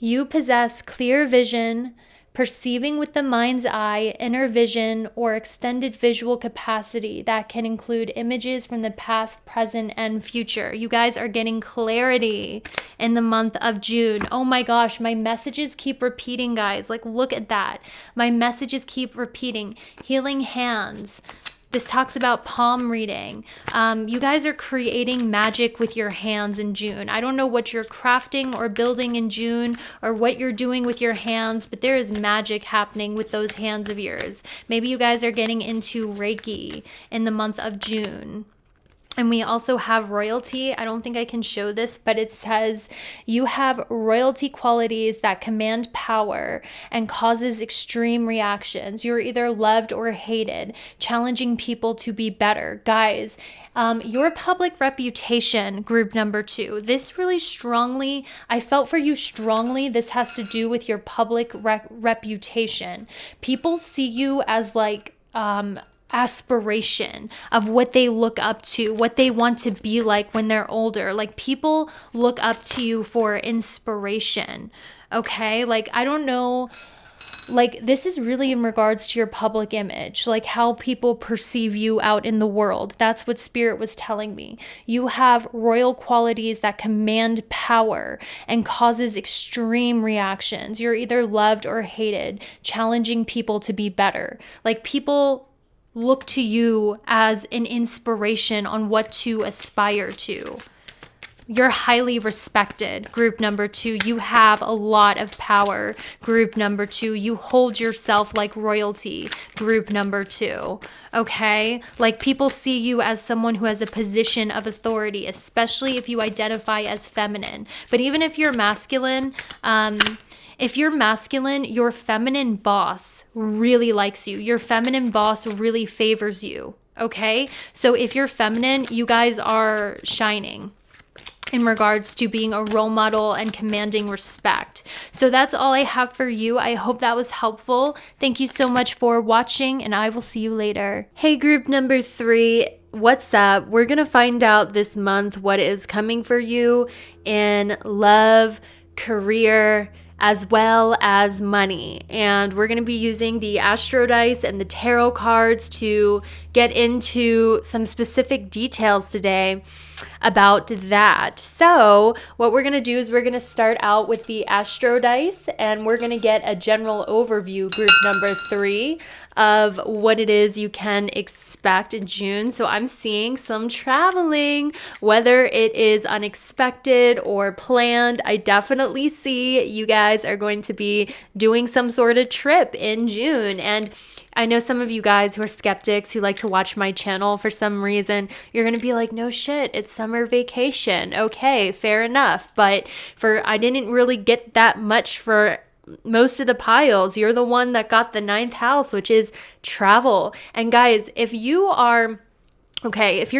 You possess clear vision, perceiving with the mind's eye, inner vision, or extended visual capacity that can include images from the past, present, and future. You guys are getting clarity in the month of June. Oh my gosh, my messages keep repeating, guys. Like, look at that. My messages keep repeating. Healing hands. This talks about palm reading. You guys are creating magic with your hands in June. I don't know what you're crafting or building in June or what you're doing with your hands, but there is magic happening with those hands of yours. Maybe you guys are getting into Reiki in the month of June. And we also have royalty. I don't think I can show this, but it says you have royalty qualities that command power and causes extreme reactions. You're either loved or hated, challenging people to be better. Guys, your public reputation, group number 2, this really strongly, I felt for you strongly, this has to do with your public reputation. People see you as like, aspiration of what they look up to, what they want to be like when they're older. Like people look up to you for inspiration. Okay? Like I don't know, like this is really in regards to your public image, like how people perceive you out in the world. That's what Spirit was telling me. You have royal qualities that command power and causes extreme reactions. You're either loved or hated, challenging people to be better. Like people look to you as an inspiration on what to aspire to. You're highly respected, group number 2. You have a lot of power, group number 2. You hold yourself like royalty, group number 2. Okay? Like people see you as someone who has a position of authority, especially if you identify as feminine. But even if you're masculine, your feminine boss really likes you. Your feminine boss really favors you, okay? So if you're feminine, you guys are shining in regards to being a role model and commanding respect. So that's all I have for you. I hope that was helpful. Thank you so much for watching, and I will see you later. Hey, group number 3. What's up? We're going to find out this month what is coming for you in love, career, as well as money. And we're going to be using the Astro Dice and the Tarot cards to get into some specific details today about that. So what we're going to do is we're going to start out with the Astro Dice, and we're going to get a general overview, group number 3, of what it is you can expect in June. So I'm seeing some traveling, whether it is unexpected or planned. I definitely see you guys are going to be doing some sort of trip in June. And I know some of you guys who are skeptics who like to watch my channel for some reason, you're going to be like, no shit, it's summer vacation. Okay, fair enough. But I didn't really get that much for most of the piles. You're the one that got the 9th house, which is travel. And guys, if you're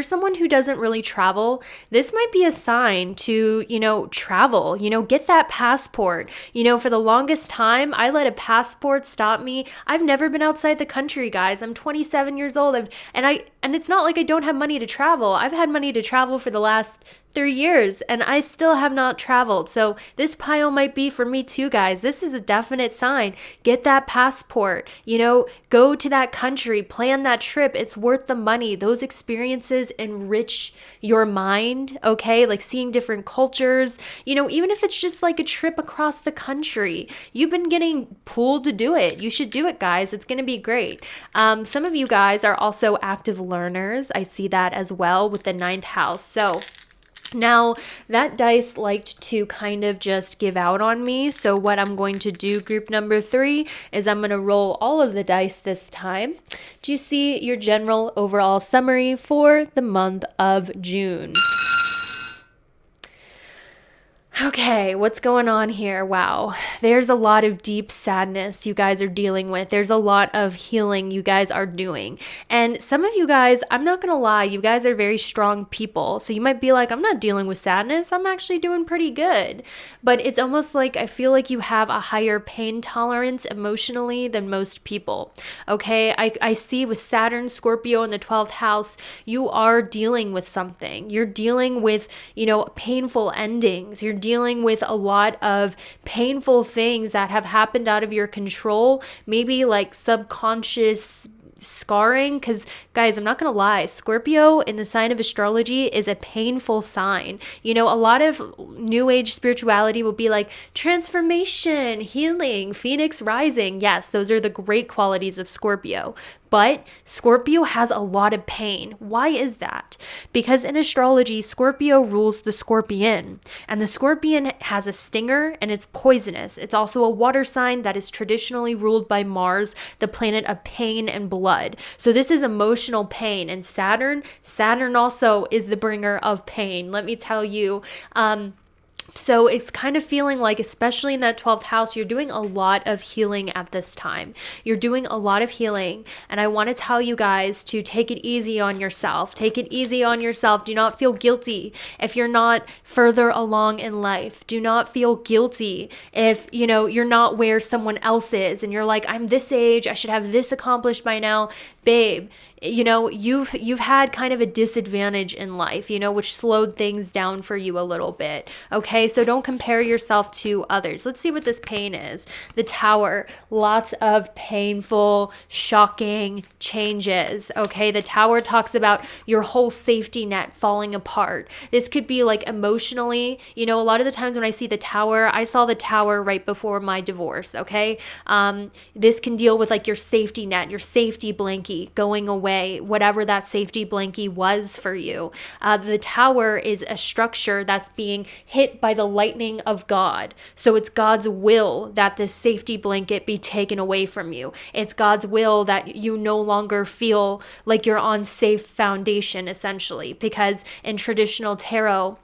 someone who doesn't really travel, this might be a sign to, travel, get that passport. For the longest time, I let a passport stop me. I've never been outside the country, guys. I'm 27 years old. And it's not like I don't have money to travel. I've had money to travel for the last 3 years, and I still have not traveled. So this pile might be for me too, guys. This is a definite sign. Get that passport, go to that country, plan that trip. It's worth the money. Those experiences enrich your mind, okay? Like seeing different cultures, even if it's just like a trip across the country. You've been getting pulled to do it. You should do it, guys. It's going to be great. Some of you guys are also active learners. I see that as well with the 9th house. So now, that dice liked to kind of just give out on me. So what I'm going to do, group number 3, is I'm going to roll all of the dice this time. Do you see your general overall summary for the month of June? Okay, what's going on here? Wow, there's a lot of deep sadness you guys are dealing with. There's a lot of healing you guys are doing. And some of you guys, I'm not going to lie, you guys are very strong people. So you might be like, I'm not dealing with sadness. I'm actually doing pretty good. But it's almost like I feel like you have a higher pain tolerance emotionally than most people. Okay, I see with Saturn, Scorpio in the 12th house, you are dealing with something. You're dealing with, painful endings. You're dealing with a lot of painful things that have happened out of your control, maybe like subconscious scarring. Because guys, I'm not gonna lie, Scorpio in the sign of astrology is a painful sign. A lot of new age spirituality will be like transformation, healing, phoenix rising. Yes, those are the great qualities of Scorpio, But Scorpio has a lot of pain. Why is that? Because in astrology, Scorpio rules the scorpion, and the scorpion has a stinger and it's poisonous. It's also a water sign that is traditionally ruled by Mars, the planet of pain and blood. So this is emotional pain. And Saturn also is the bringer of pain. Let me tell you, so it's kind of feeling like, especially in that 12th house, you're doing a lot of healing at this time. You're doing a lot of healing. And I want to tell you guys to take it easy on yourself. Take it easy on yourself. Do not feel guilty if you're not further along in life. Do not feel guilty if, you're not where someone else is and you're like, I'm this age, I should have this accomplished by now. Babe, you've had kind of a disadvantage in life, which slowed things down for you a little bit. Okay, so don't compare yourself to others. Let's see what this pain is. The Tower, lots of painful, shocking changes. Okay, the Tower talks about your whole safety net falling apart. This could be like emotionally, a lot of the times when I see the Tower, I saw the Tower right before my divorce. Okay, this can deal with like your safety net, your safety blankie going away, whatever that safety blankie was for you. The Tower is a structure that's being hit by the lightning of God. So it's God's will that this safety blanket be taken away from you. It's God's will that you no longer feel like you're on safe foundation, essentially, because in traditional tarot,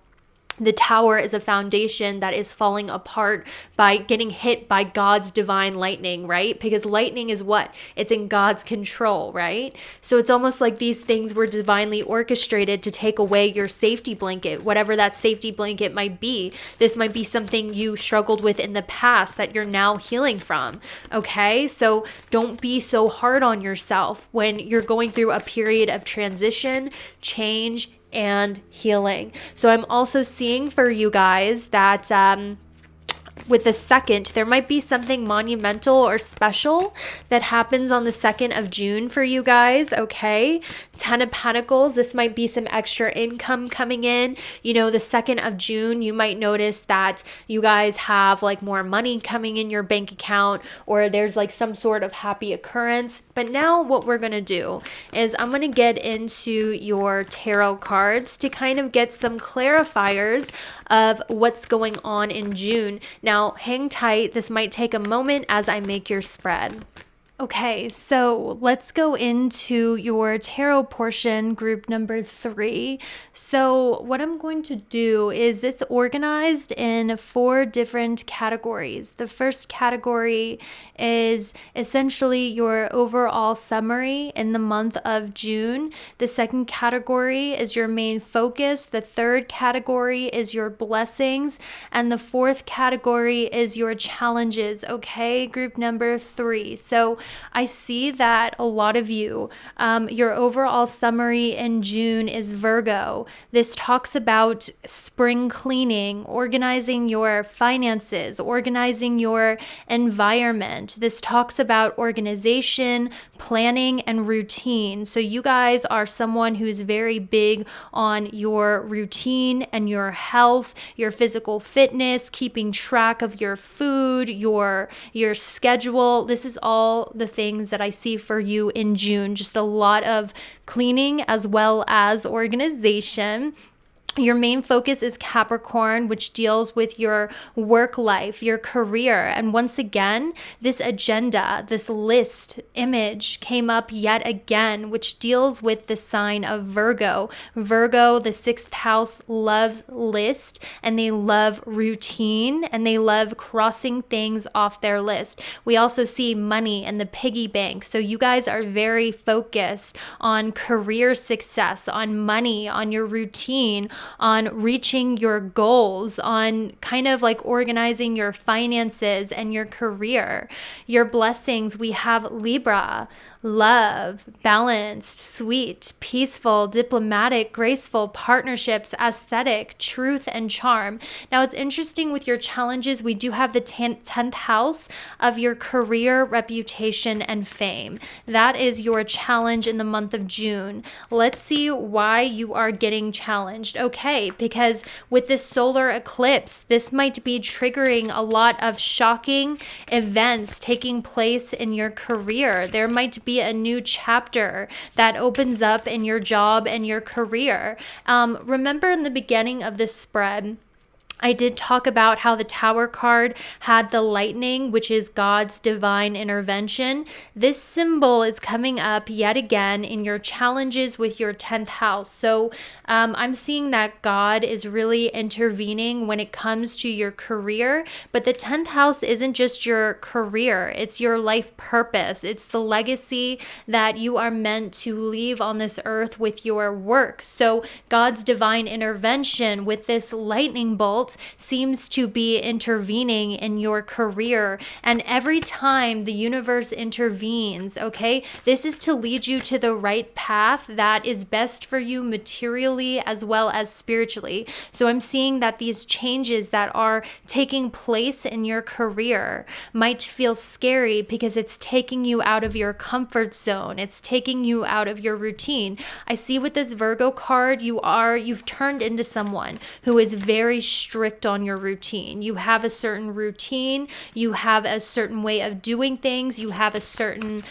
the Tower is a foundation that is falling apart by getting hit by God's divine lightning, right? Because lightning is what? It's in God's control, right? So it's almost like these things were divinely orchestrated to take away your safety blanket, whatever that safety blanket might be. This might be something you struggled with in the past that you're now healing from, okay? So don't be so hard on yourself when you're going through a period of transition, change, and healing. So I'm also seeing for you guys that with the 2nd, there might be something monumental or special that happens on the 2nd of June for you guys, okay? 10 of Pentacles, this might be some extra income coming in. The 2nd of June, you might notice that you guys have like more money coming in your bank account, or there's like some sort of happy occurrence. But now what we're going to do is I'm going to get into your tarot cards to kind of get some clarifiers of what's going on in June. Now, hang tight. This might take a moment as I make your spread. Okay, so let's go into your tarot portion, group number 3. So what I'm going to do is this organized in 4 different categories. The first category is essentially your overall summary in the month of June. The second category is your main focus. The third category is your blessings. And the fourth category is your challenges, okay? Group number 3. So I see that a lot of you, your overall summary in June is Virgo. This talks about spring cleaning, organizing your finances, organizing your environment. This talks about organization, planning, and routine. So you guys are someone who's very big on your routine and your health, your physical fitness, keeping track of your food, your schedule. This is all the things that I see for you in June. Just a lot of cleaning as well as organization. Your main focus is Capricorn, which deals with your work life, your career. And once again, this agenda, this list image came up yet again, which deals with the sign of Virgo. Virgo, the 6th house, loves list, and they love routine, and they love crossing things off their list. We also see money and the piggy bank. So you guys are very focused on career success, on money, on your routine, on reaching your goals, on kind of like organizing your finances and your career. Your blessings, we have Libra, love, balanced, sweet, peaceful, diplomatic, graceful, partnerships, aesthetic, truth, and charm. Now, it's interesting with your challenges, we do have the 10th house of your career, reputation, and fame. That is your challenge in the month of June. Let's see why you are getting challenged. Okay. okay, because with this solar eclipse, this might be triggering a lot of shocking events taking place in your career. There might be a new chapter that opens up in your job and your career. Remember in the beginning of this spread, I did talk about how the Tower card had the lightning, which is God's divine intervention. This symbol is coming up yet again in your challenges with your 10th house. So I'm seeing that God is really intervening when it comes to your career. But the 10th house isn't just your career, it's your life purpose. It's the legacy that you are meant to leave on this earth with your work. So God's divine intervention with this lightning bolt seems to be intervening in your career. And every time the universe intervenes, okay, this is to lead you to the right path that is best for you materially as well as spiritually. So I'm seeing that these changes that are taking place in your career might feel scary because it's taking you out of your comfort zone. It's taking you out of your routine. I see with this Virgo card, you've turned into someone who is very strict on your routine. You have a certain routine, you have a certain way of doing things, you have a certain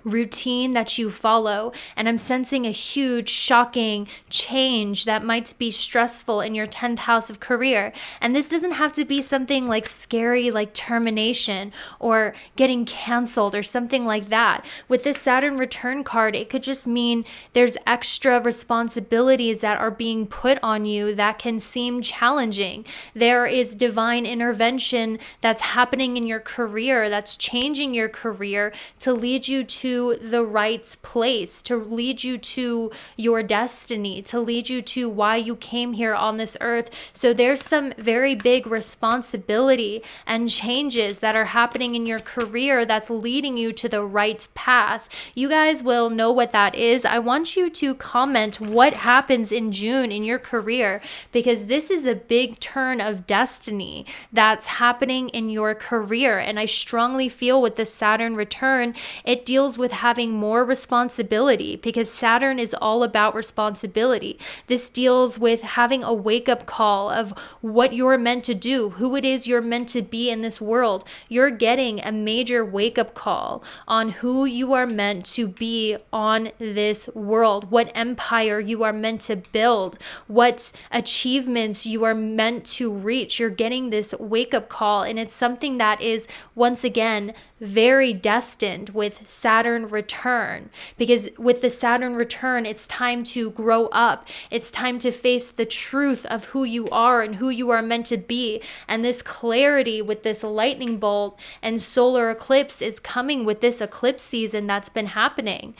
routine that you follow, and I'm sensing a huge shocking change that might be stressful in your 10th house of career. And this doesn't have to be something like scary like termination or getting canceled or something like that. With this Saturn return card, it could just mean there's extra responsibilities that are being put on you that can seem challenging. There is divine intervention that's happening in your career, that's changing your career to lead you to the right place, to lead you to your destiny, to lead you to why you came here on this earth. So there's some very big responsibility and changes that are happening in your career that's leading you to the right path. You guys will know what that is. I want you to comment what happens in June in your career, because this is a big turn of destiny that's happening in your career. And I strongly feel with the Saturn return, it deals with having more responsibility, because Saturn is all about responsibility. This deals with having a wake-up call of what you're meant to do, who it is you're meant to be in this world. You're getting a major wake-up call on who you are meant to be on this world, what empire you are meant to build, what achievements you are meant to reach. You're getting this wake-up call, and it's something that is, once again, very destined with Saturn return, because with the Saturn return, it's time to grow up. It's time to face the truth of who you are and who you are meant to be. And this clarity with this lightning bolt and solar eclipse is coming with this eclipse season that's been happening.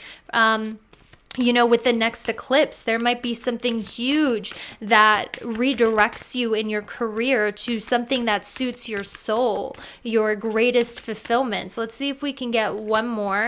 With the next eclipse, there might be something huge that redirects you in your career to something that suits your soul, your greatest fulfillment. Let's see if we can get one more.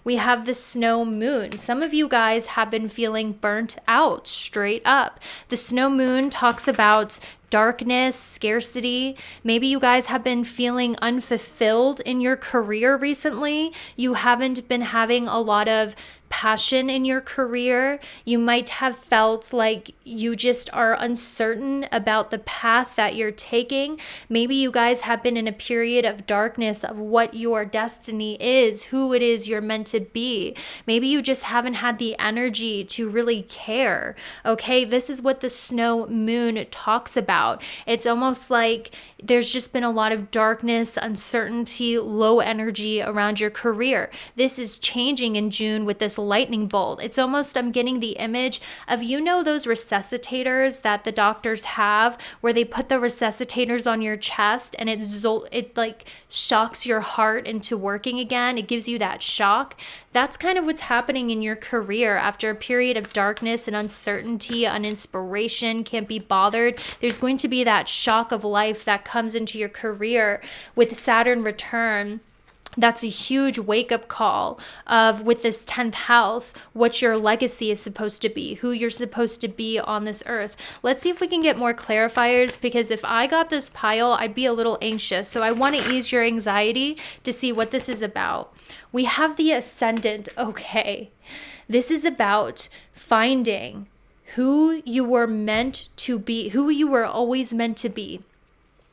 We have the snow moon. Some of you guys have been feeling burnt out straight up. The snow moon talks about darkness, scarcity. Maybe you guys have been feeling unfulfilled in your career recently. You haven't been having a lot of passion in your career. You might have felt like you just are uncertain about the path that you're taking. Maybe you guys have been in a period of darkness of what your destiny is, who it is you're meant to be. Maybe you just haven't had the energy to really care. Okay, this is what the snow moon talks about. It's almost like there's just been a lot of darkness, uncertainty, low energy around your career. This is changing in June with this lightning bolt. It's almost, I'm getting the image of, those resuscitators that the doctors have, where they put the resuscitators on your chest and it like shocks your heart into working again. It gives you that shock. That's kind of what's happening in your career after a period of darkness and uncertainty, uninspiration, can't be bothered. There's going to be that shock of life that comes into your career with Saturn return. That's a huge wake-up call of, with this 10th house, what your legacy is supposed to be, who you're supposed to be on this earth. Let's see if we can get more clarifiers, because if I got this pile, I'd be a little anxious. So I want to ease your anxiety to see what this is about. We have the ascendant. Okay, this is about finding who you were meant to be, who you were always meant to be.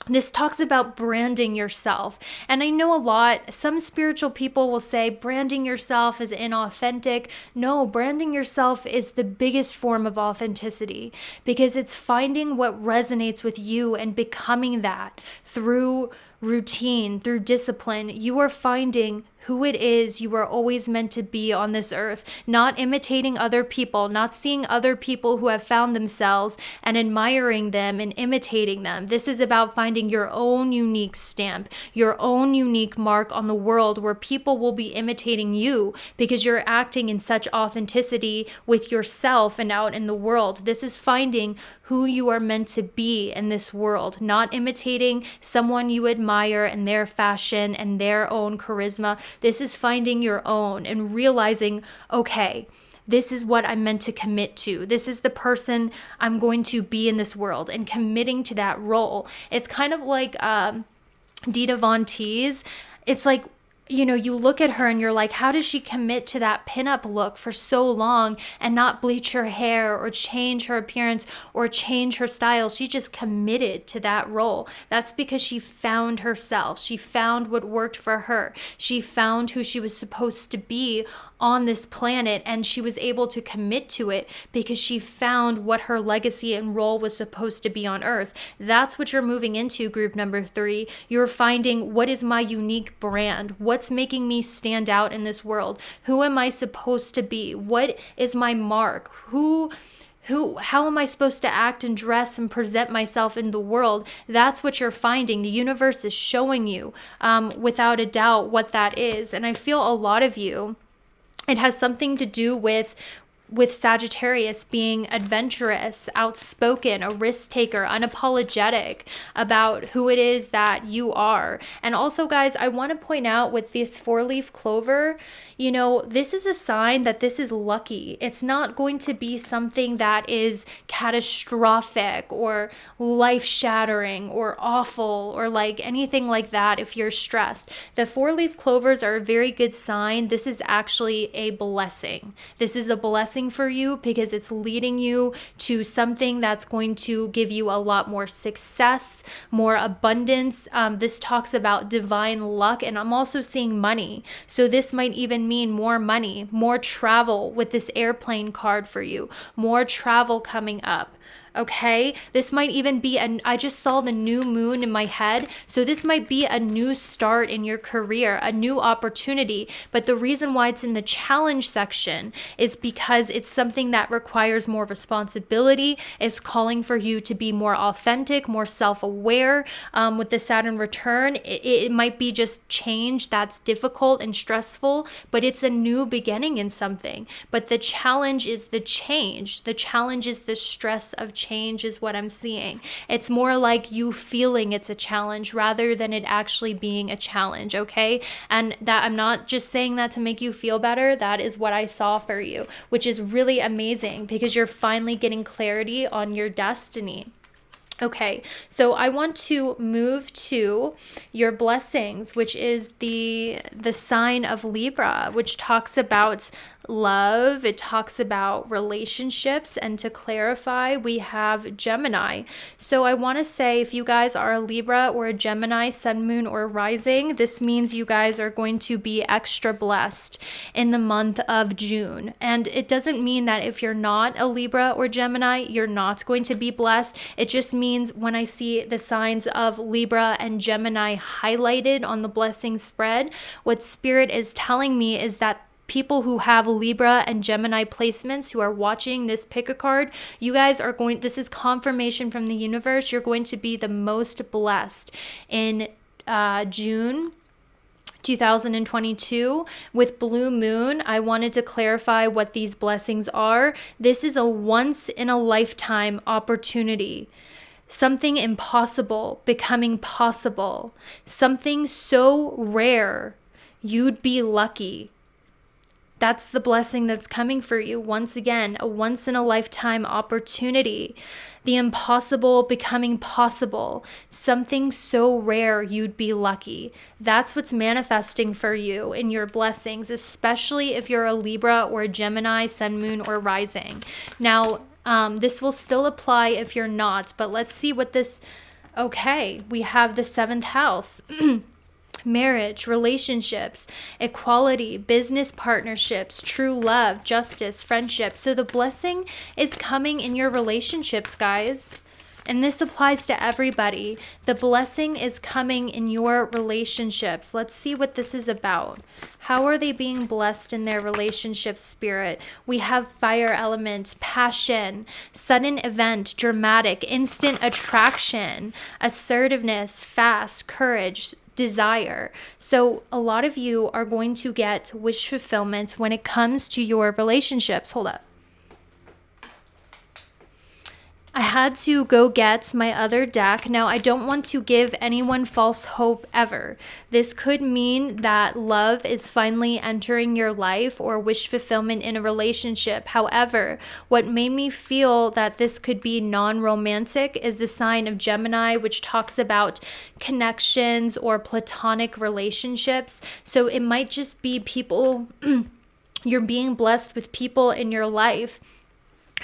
This talks about branding yourself. And I know some spiritual people will say branding yourself is inauthentic. No, branding yourself is the biggest form of authenticity, because it's finding what resonates with you and becoming that through routine, through discipline. You are finding who it is you were always meant to be on this earth, not imitating other people, not seeing other people who have found themselves and admiring them and imitating them. This is about finding your own unique stamp, your own unique mark on the world, where people will be imitating you because you're acting in such authenticity with yourself and out in the world. This is finding who you are meant to be in this world, not imitating someone you admire and their fashion and their own charisma. This is finding your own and realizing, okay, this is what I'm meant to commit to. This is the person I'm going to be in this world, and committing to that role. It's kind of like Dita Von Teese. It's like, you know, you look at her and you're like, how does she commit to that pinup look for so long and not bleach her hair or change her appearance or change her style? She just committed to that role. That's because she found herself. She found what worked for her. She found who she was supposed to be on this planet, and she was able to commit to it because she found what her legacy and role was supposed to be on earth. That's what you're moving into, group number 3. You're finding, what is my unique brand? What's making me stand out in this world? Who am I supposed to be? What is my mark? How am I supposed to act and dress and present myself in the world? That's what you're finding. The universe is showing you, without a doubt, what that is. And I feel a lot of you, it has something to do with Sagittarius being adventurous, outspoken, a risk taker, unapologetic about who it is that you are. And also, guys, I want to point out with this 4-leaf clover, you know, this is a sign that this is lucky. It's not going to be something that is catastrophic or life-shattering or awful or like anything like that if you're stressed. The 4-leaf clovers are a very good sign. This is actually a blessing. This is a blessing for you because it's leading you to something that's going to give you a lot more success, more abundance. This talks about divine luck, and I'm also seeing money. So this might even mean more money, more travel with this airplane card for you, more travel coming up. Okay, this might even be I just saw the new moon in my head. So this might be a new start in your career, a new opportunity. But the reason why it's in the challenge section is because it's something that requires more responsibility, is calling for you to be more authentic, more self-aware. With the Saturn return, it might be just change that's difficult and stressful, but it's a new beginning in something. But the challenge is the change. The challenge is the stress of change is what I'm seeing. It's more like you feeling it's a challenge rather than it actually being a challenge, okay? And that I'm not just saying that to make you feel better. That is what I saw for you, which is really amazing because you're finally getting clarity on your destiny. Okay, so I want to move to your blessings, which is the sign of Libra, which talks about love. It talks about relationships. And to clarify, we have Gemini. So I want to say, if you guys are a Libra or a Gemini, sun, moon, or rising, this means you guys are going to be extra blessed in the month of June. And it doesn't mean that if you're not a Libra or Gemini, you're not going to be blessed. It just means when I see the signs of Libra and Gemini highlighted on the blessing spread, what Spirit is telling me is that people who have Libra and Gemini placements who are watching this pick a card, you guys are going, this is confirmation from the universe, you're going to be the most blessed in June 2022 with Blue Moon. I wanted to clarify what these blessings are. This is a once in a lifetime opportunity. Something impossible becoming possible. Something so rare you'd be lucky. That's the blessing that's coming for you. Once again, a once in a lifetime opportunity. The impossible becoming possible. Something so rare you'd be lucky. That's what's manifesting for you in your blessings, especially if you're a Libra or a Gemini, sun, moon, or rising. Now, This will still apply if you're not, but let's see what this, okay, we have the 7th house. Marriage, relationships, equality, business partnerships, true love, justice, friendship. So the blessing is coming in your relationships, guys. And this applies to everybody. The blessing is coming in your relationships. Let's see what this is about. How are they being blessed in their relationship, spirit? We have fire element, passion, sudden event, dramatic, instant attraction, assertiveness, fast, courage, desire. So a lot of you are going to get wish fulfillment when it comes to your relationships. Hold up. I had to go get my other deck. Now, I don't want to give anyone false hope ever. This could mean that love is finally entering your life or wish fulfillment in a relationship. However, what made me feel that this could be non-romantic is the sign of Gemini, which talks about connections or platonic relationships. So it might just be people, you're being blessed with people in your life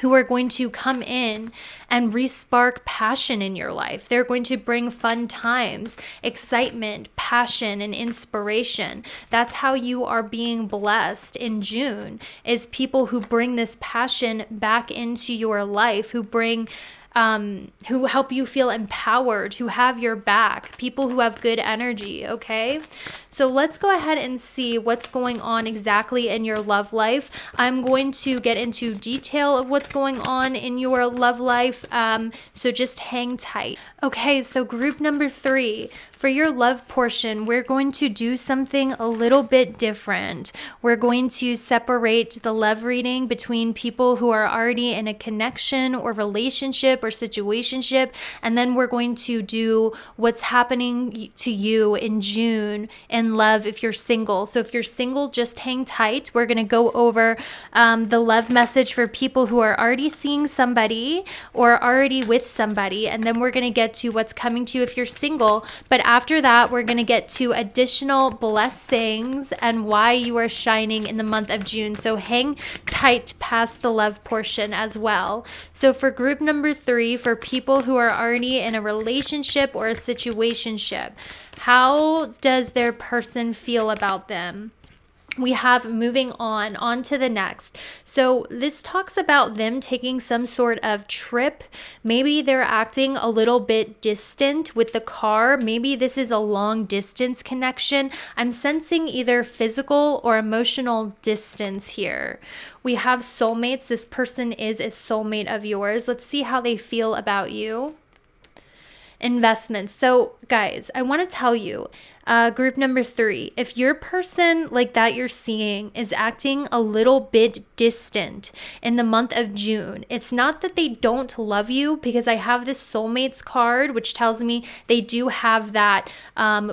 who are going to come in and re-spark passion in your life. They're going to bring fun times, excitement, passion, and inspiration. That's how you are being blessed in June, is people who bring this passion back into your life, who help you feel empowered, who have your back, people who have good energy, okay? So let's go ahead and see what's going on exactly in your love life. I'm going to get into detail of what's going on in your love life, so just hang tight. Okay, so group number 3. For your love portion, we're going to do something a little bit different. We're going to separate the love reading between people who are already in a connection or relationship or situationship, and then we're going to do what's happening to you in June in love if you're single. So if you're single, just hang tight. We're going to go over the love message for people who are already seeing somebody or already with somebody, and then we're going to get to what's coming to you if you're single. But after that, we're going to get to additional blessings and why you are shining in the month of June. So hang tight past the love portion as well. So for group number 3, for people who are already in a relationship or a situationship, how does their person feel about them? We have moving on to the next. So this talks about them taking some sort of trip. Maybe they're acting a little bit distant with the car. Maybe this is a long distance connection. I'm sensing either physical or emotional distance here. We have soulmates. This person is a soulmate of yours. Let's see how they feel about you. Investments. So guys, I want to tell you, group number 3, if your person like that you're seeing is acting a little bit distant in the month of June, it's not that they don't love you, because I have this soulmates card, which tells me they do have that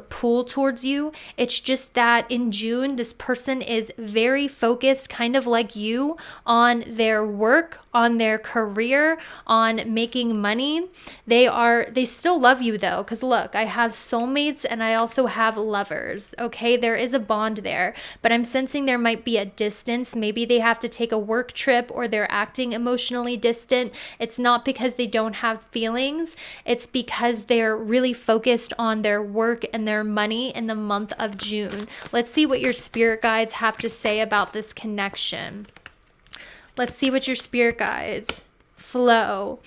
pull towards you. It's just that in June, this person is very focused, kind of like you, on their work, on their career, on making money. They still love you though, because look, I have soulmates and I also have lovers. Okay, there is a bond there, but I'm sensing there might be a distance. Maybe they have to take a work trip or they're acting emotionally distant. It's not because they don't have feelings. It's because they're really focused on their work and their money in the month of June. Let's see what your spirit guides have to say about this connection. Let's see what your spirit guides. Flow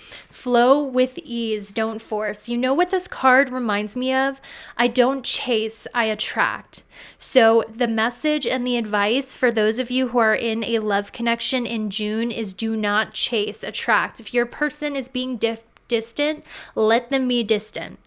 with ease, don't force. You know what this card reminds me of? I don't chase, I attract. So the message and the advice for those of you who are in a love connection in June is do not chase, attract. If your person is being distant, let them be distant.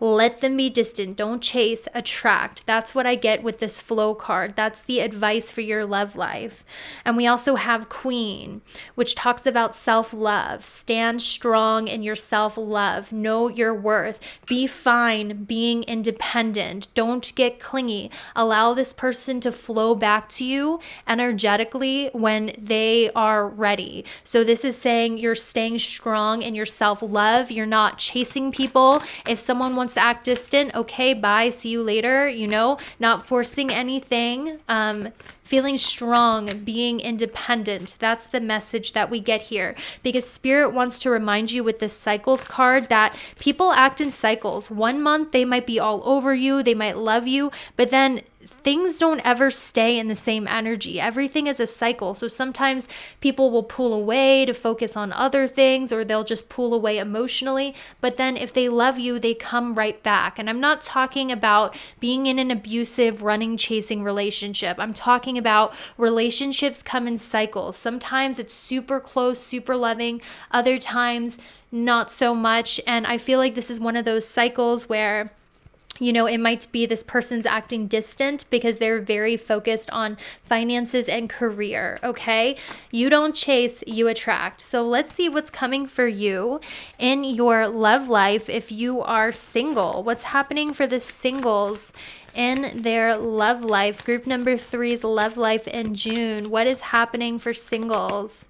Let them be distant. Don't chase, attract. That's what I get with this flow card. That's the advice for your love life. And we also have Queen, which talks about self-love. Stand strong in your self-love. Know your worth. Be fine being independent. Don't get clingy. Allow this person to flow back to you energetically when they are ready. So this is saying you're staying strong in your self-love. You're not chasing people. If someone wants wants to act distant, okay, bye, see you later, you know, not forcing anything, feeling strong, being independent. That's the message that we get here, because Spirit wants to remind you with this cycles card that people act in cycles. 1 month they might be all over you, they might love you, but then things don't ever stay in the same energy. Everything is a cycle. So sometimes people will pull away to focus on other things, or they'll just pull away emotionally. But then if they love you, they come right back. And I'm not talking about being in an abusive, running, chasing relationship. I'm talking about relationships come in cycles. Sometimes it's super close, super loving. Other times, not so much. And I feel like this is one of those cycles where, you know, it might be this person's acting distant because they're very focused on finances and career, okay? You don't chase, you attract. So let's see what's coming for you in your love life if you are single. What's happening for the singles in their love life? Group number 3's love life in June. What is happening for singles?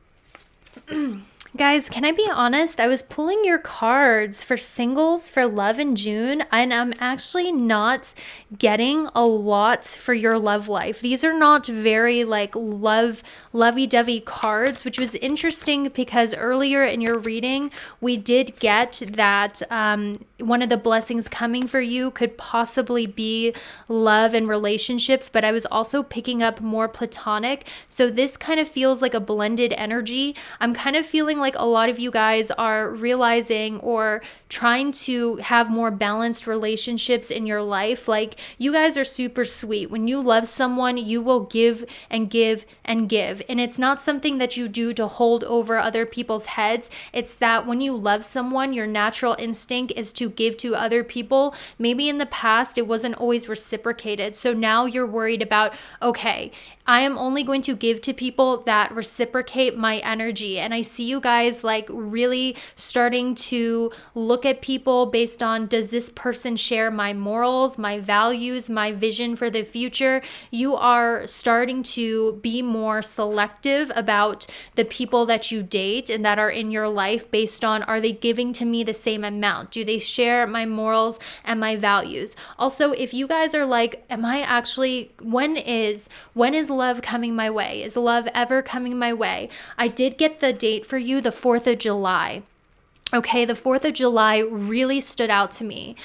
Guys, can I be honest? I was pulling your cards for singles for love in June, and I'm actually not getting a lot for your love life. These are not very like lovey-dovey cards, which was interesting because earlier in your reading, we did get that one of the blessings coming for you could possibly be love and relationships, but I was also picking up more platonic. So this kind of feels like a blended energy. I'm kind of feeling like a lot of you guys are realizing or trying to have more balanced relationships in your life. Like, you guys are super sweet. When you love someone, you will give and give and give. And it's not something that you do to hold over other people's heads. It's that when you love someone, your natural instinct is to give to other people. Maybe in the past, it wasn't always reciprocated. So now you're worried about, okay, I am only going to give to people that reciprocate my energy. And I see you guys like really starting to look at people based on, does this person share my morals, my values, my vision for the future? You are starting to be more selective about the people that you date and that are in your life based on, are they giving to me the same amount? Do they share my morals and my values? Also, if you guys are like, am I actually, when is love coming my way? Is love ever coming my way? I did get the date for you, the 4th of July. Okay, the 4th of July really stood out to me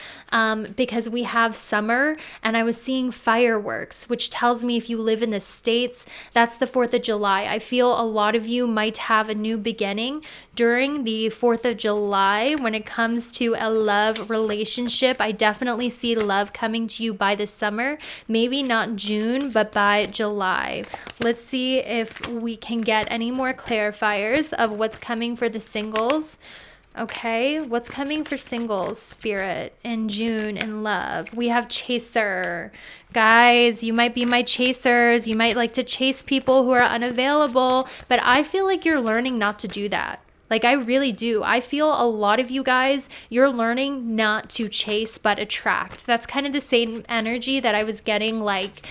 because we have summer and I was seeing fireworks, which tells me if you live in the States, that's the 4th of July. I feel a lot of you might have a new beginning during the 4th of July when it comes to a love relationship. I definitely see love coming to you by the summer, maybe not June, but by July. Let's see if we can get any more clarifiers of what's coming for the singles. Okay, what's coming for singles, Spirit, in June in love? We have chaser. Guys, you might be my chasers. You might like to chase people who are unavailable, but I feel like you're learning not to do that. Like, I really do. I feel a lot of you guys, you're learning not to chase, but attract. That's kind of the same energy that I was getting, like,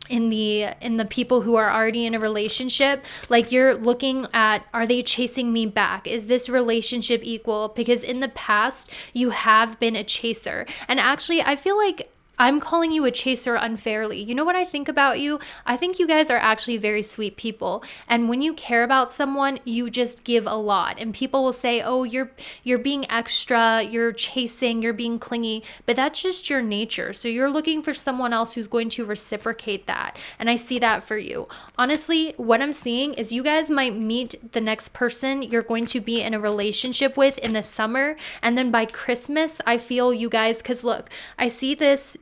in the people who are already in a relationship. Like, you're looking at, are they chasing me back? Is this relationship equal? Because in the past you have been a chaser, and actually I feel like I'm calling you a chaser unfairly. You know what I think about you? I think you guys are actually very sweet people. And when you care about someone, you just give a lot. And people will say, oh, you're being extra, you're chasing, you're being clingy. But that's just your nature. So you're looking for someone else who's going to reciprocate that. And I see that for you. Honestly, what I'm seeing is you guys might meet the next person you're going to be in a relationship with in the summer. And then by Christmas, I feel you guys, because look, I see this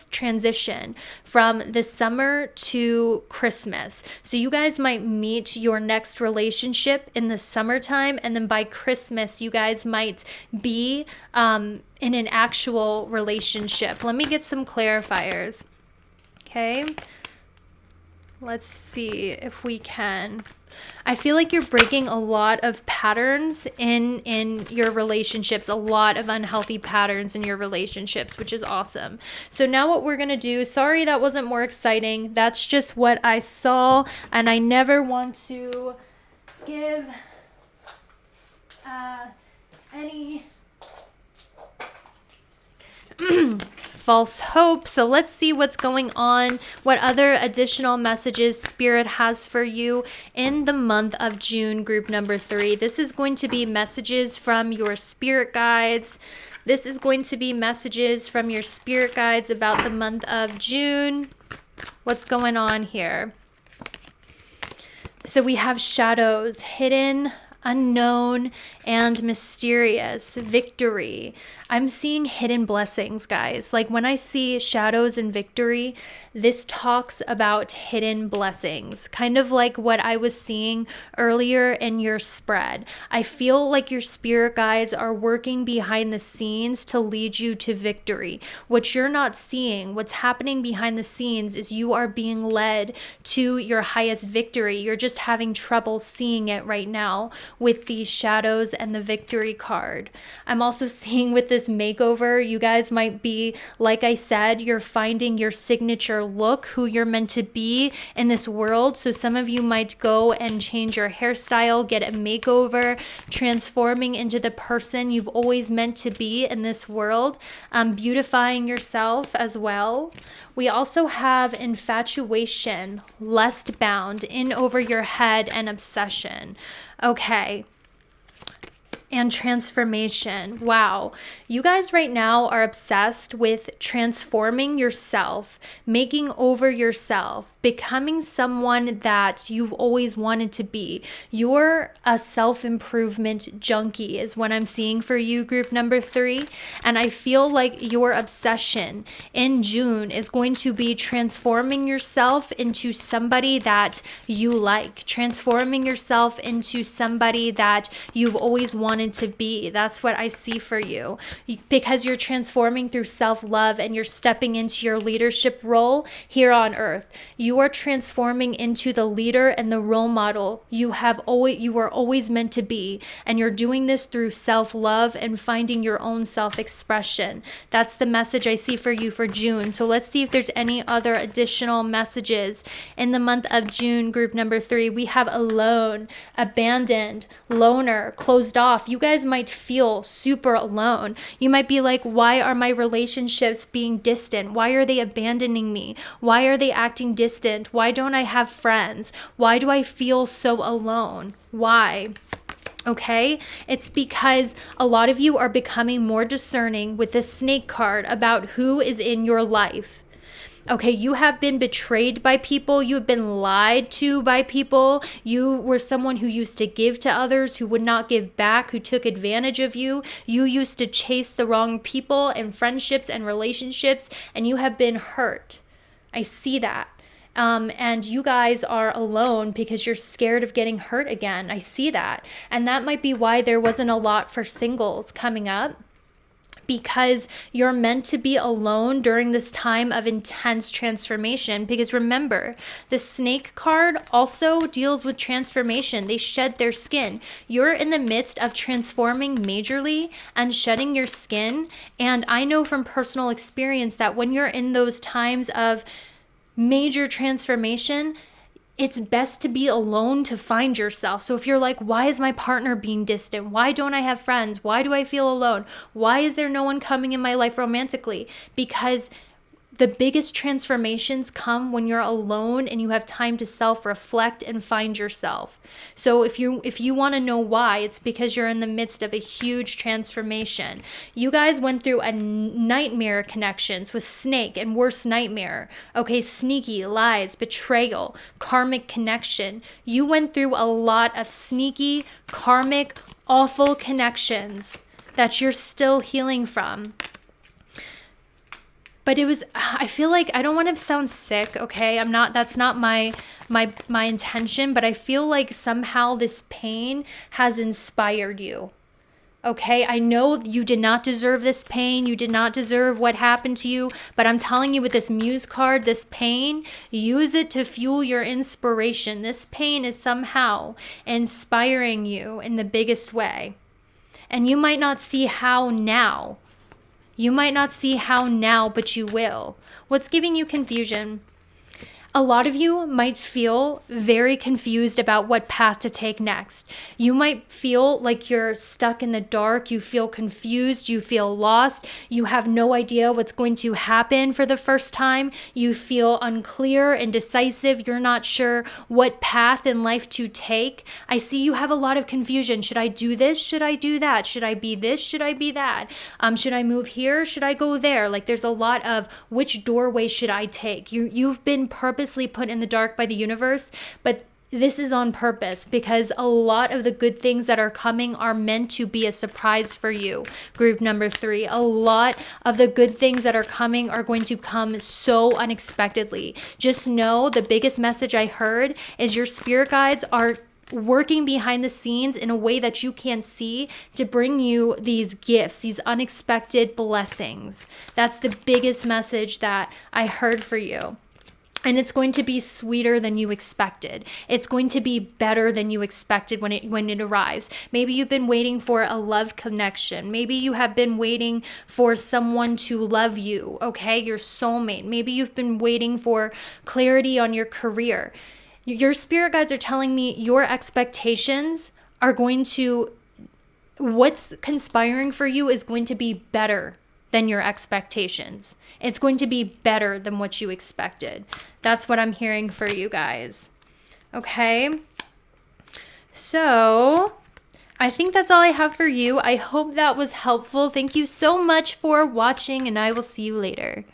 transition from the summer to Christmas. So you guys might meet your next relationship in the summertime, and then by Christmas, you guys might be in an actual relationship. Let me get some clarifiers. Okay. Let's see if we can. I feel like you're breaking a lot of patterns in your relationships, a lot of unhealthy patterns in your relationships, which is awesome. So now what we're going to do, sorry that wasn't more exciting. That's just what I saw, and I never want to give any false hope. So let's see what's going on, what other additional messages Spirit has for you in the month of June, group number 3. This is going to be messages from your spirit guides. This is going to be messages from your spirit guides about the month of June. What's going on here? So we have shadows, hidden, unknown, and mysterious, victory. I'm seeing hidden blessings, guys. Like when I see shadows and victory, this talks about hidden blessings, kind of like what I was seeing earlier in your spread. I feel like your spirit guides are working behind the scenes to lead you to victory. What you're not seeing, what's happening behind the scenes, is you are being led to your highest victory. You're just having trouble seeing it right now with these shadows and the victory card. I'm also seeing with this makeover, you guys might be, like I said, you're finding your signature look, who you're meant to be in this world. So some of you might go and change your hairstyle, get a makeover, transforming into the person you've always meant to be in this world, beautifying yourself as well. We also have infatuation, lust bound, in over your head, and obsession. Okay. And transformation. Wow. You guys right now are obsessed with transforming yourself, making over yourself, becoming someone that you've always wanted to be. You're a self-improvement junkie is what I'm seeing for you, group number 3. And I feel like your obsession in June is going to be transforming yourself into somebody that you like, transforming yourself into somebody that you've always wanted to be. That's what I see for you, because you're transforming through self-love and you're stepping into your leadership role here on earth. You are transforming into the leader and the role model you were always meant to be, and you're doing this through self-love and finding your own self-expression. That's the message I see for you for June. So let's see if there's any other additional messages in the month of June, group number 3. We have alone, abandoned, loner, closed off. You guys might feel super alone. You might be like, why are my relationships being distant? Why are they abandoning me? Why are they acting distant? Why don't I have friends? Why do I feel so alone? Why? Okay, it's because a lot of you are becoming more discerning with this snake card about who is in your life. Okay, you have been betrayed by people. You have been lied to by people. You were someone who used to give to others, who would not give back, who took advantage of you. You used to chase the wrong people and friendships and relationships, and you have been hurt. I see that. And you guys are alone because you're scared of getting hurt again. I see that. And that might be why there wasn't a lot for singles coming up, because you're meant to be alone during this time of intense transformation. Because remember, the snake card also deals with transformation. They shed their skin. You're in the midst of transforming majorly and shedding your skin. And I know from personal experience that when you're in those times of major transformation, it's best to be alone to find yourself. So if you're like, why is my partner being distant? Why don't I have friends? Why do I feel alone? Why is there no one coming in my life romantically? Because the biggest transformations come when you're alone and you have time to self-reflect and find yourself. So if you want to know why, it's because you're in the midst of a huge transformation. You guys went through a nightmare connections with snake and worse nightmare. Okay, sneaky, lies, betrayal, karmic connection. You went through a lot of sneaky, karmic, awful connections that you're still healing from. But I feel like, I don't want to sound sick, okay? That's not my intention, but I feel like somehow this pain has inspired you. Okay, I know you did not deserve this pain. You did not deserve what happened to you, but I'm telling you, with this Muse card, this pain, use it to fuel your inspiration. This pain is somehow inspiring you in the biggest way. And you might not see how now. You might not see how now, but you will. What's giving you confusion? A lot of you might feel very confused about what path to take next. You might feel like you're stuck in the dark. You feel confused. You feel lost. You have no idea what's going to happen for the first time. You feel unclear, indecisive. You're not sure what path in life to take. I see you have a lot of confusion. Should I do this? Should I do that? Should I be this? Should I be that? Should I move here? Should I go there? Like there's a lot of which doorway should I take? You've been purposely put in the dark by the universe, but this is on purpose because a lot of the good things that are coming are meant to be a surprise for you. Group number 3, a lot of the good things that are coming are going to come so unexpectedly. Just know the biggest message I heard is your spirit guides are working behind the scenes in a way that you can't see to bring you these gifts, these unexpected blessings. That's the biggest message that I heard for you. And it's going to be sweeter than you expected. It's going to be better than you expected when it arrives. Maybe you've been waiting for a love connection. Maybe you have been waiting for someone to love you, okay? Your soulmate. Maybe you've been waiting for clarity on your career. Your spirit guides are telling me your expectations are going to, what's conspiring for you is going to be better than your expectations. It's going to be better than what you expected. That's what I'm hearing for you guys. Okay? So, I think that's all I have for you. I hope that was helpful. Thank you so much for watching, and I will see you later.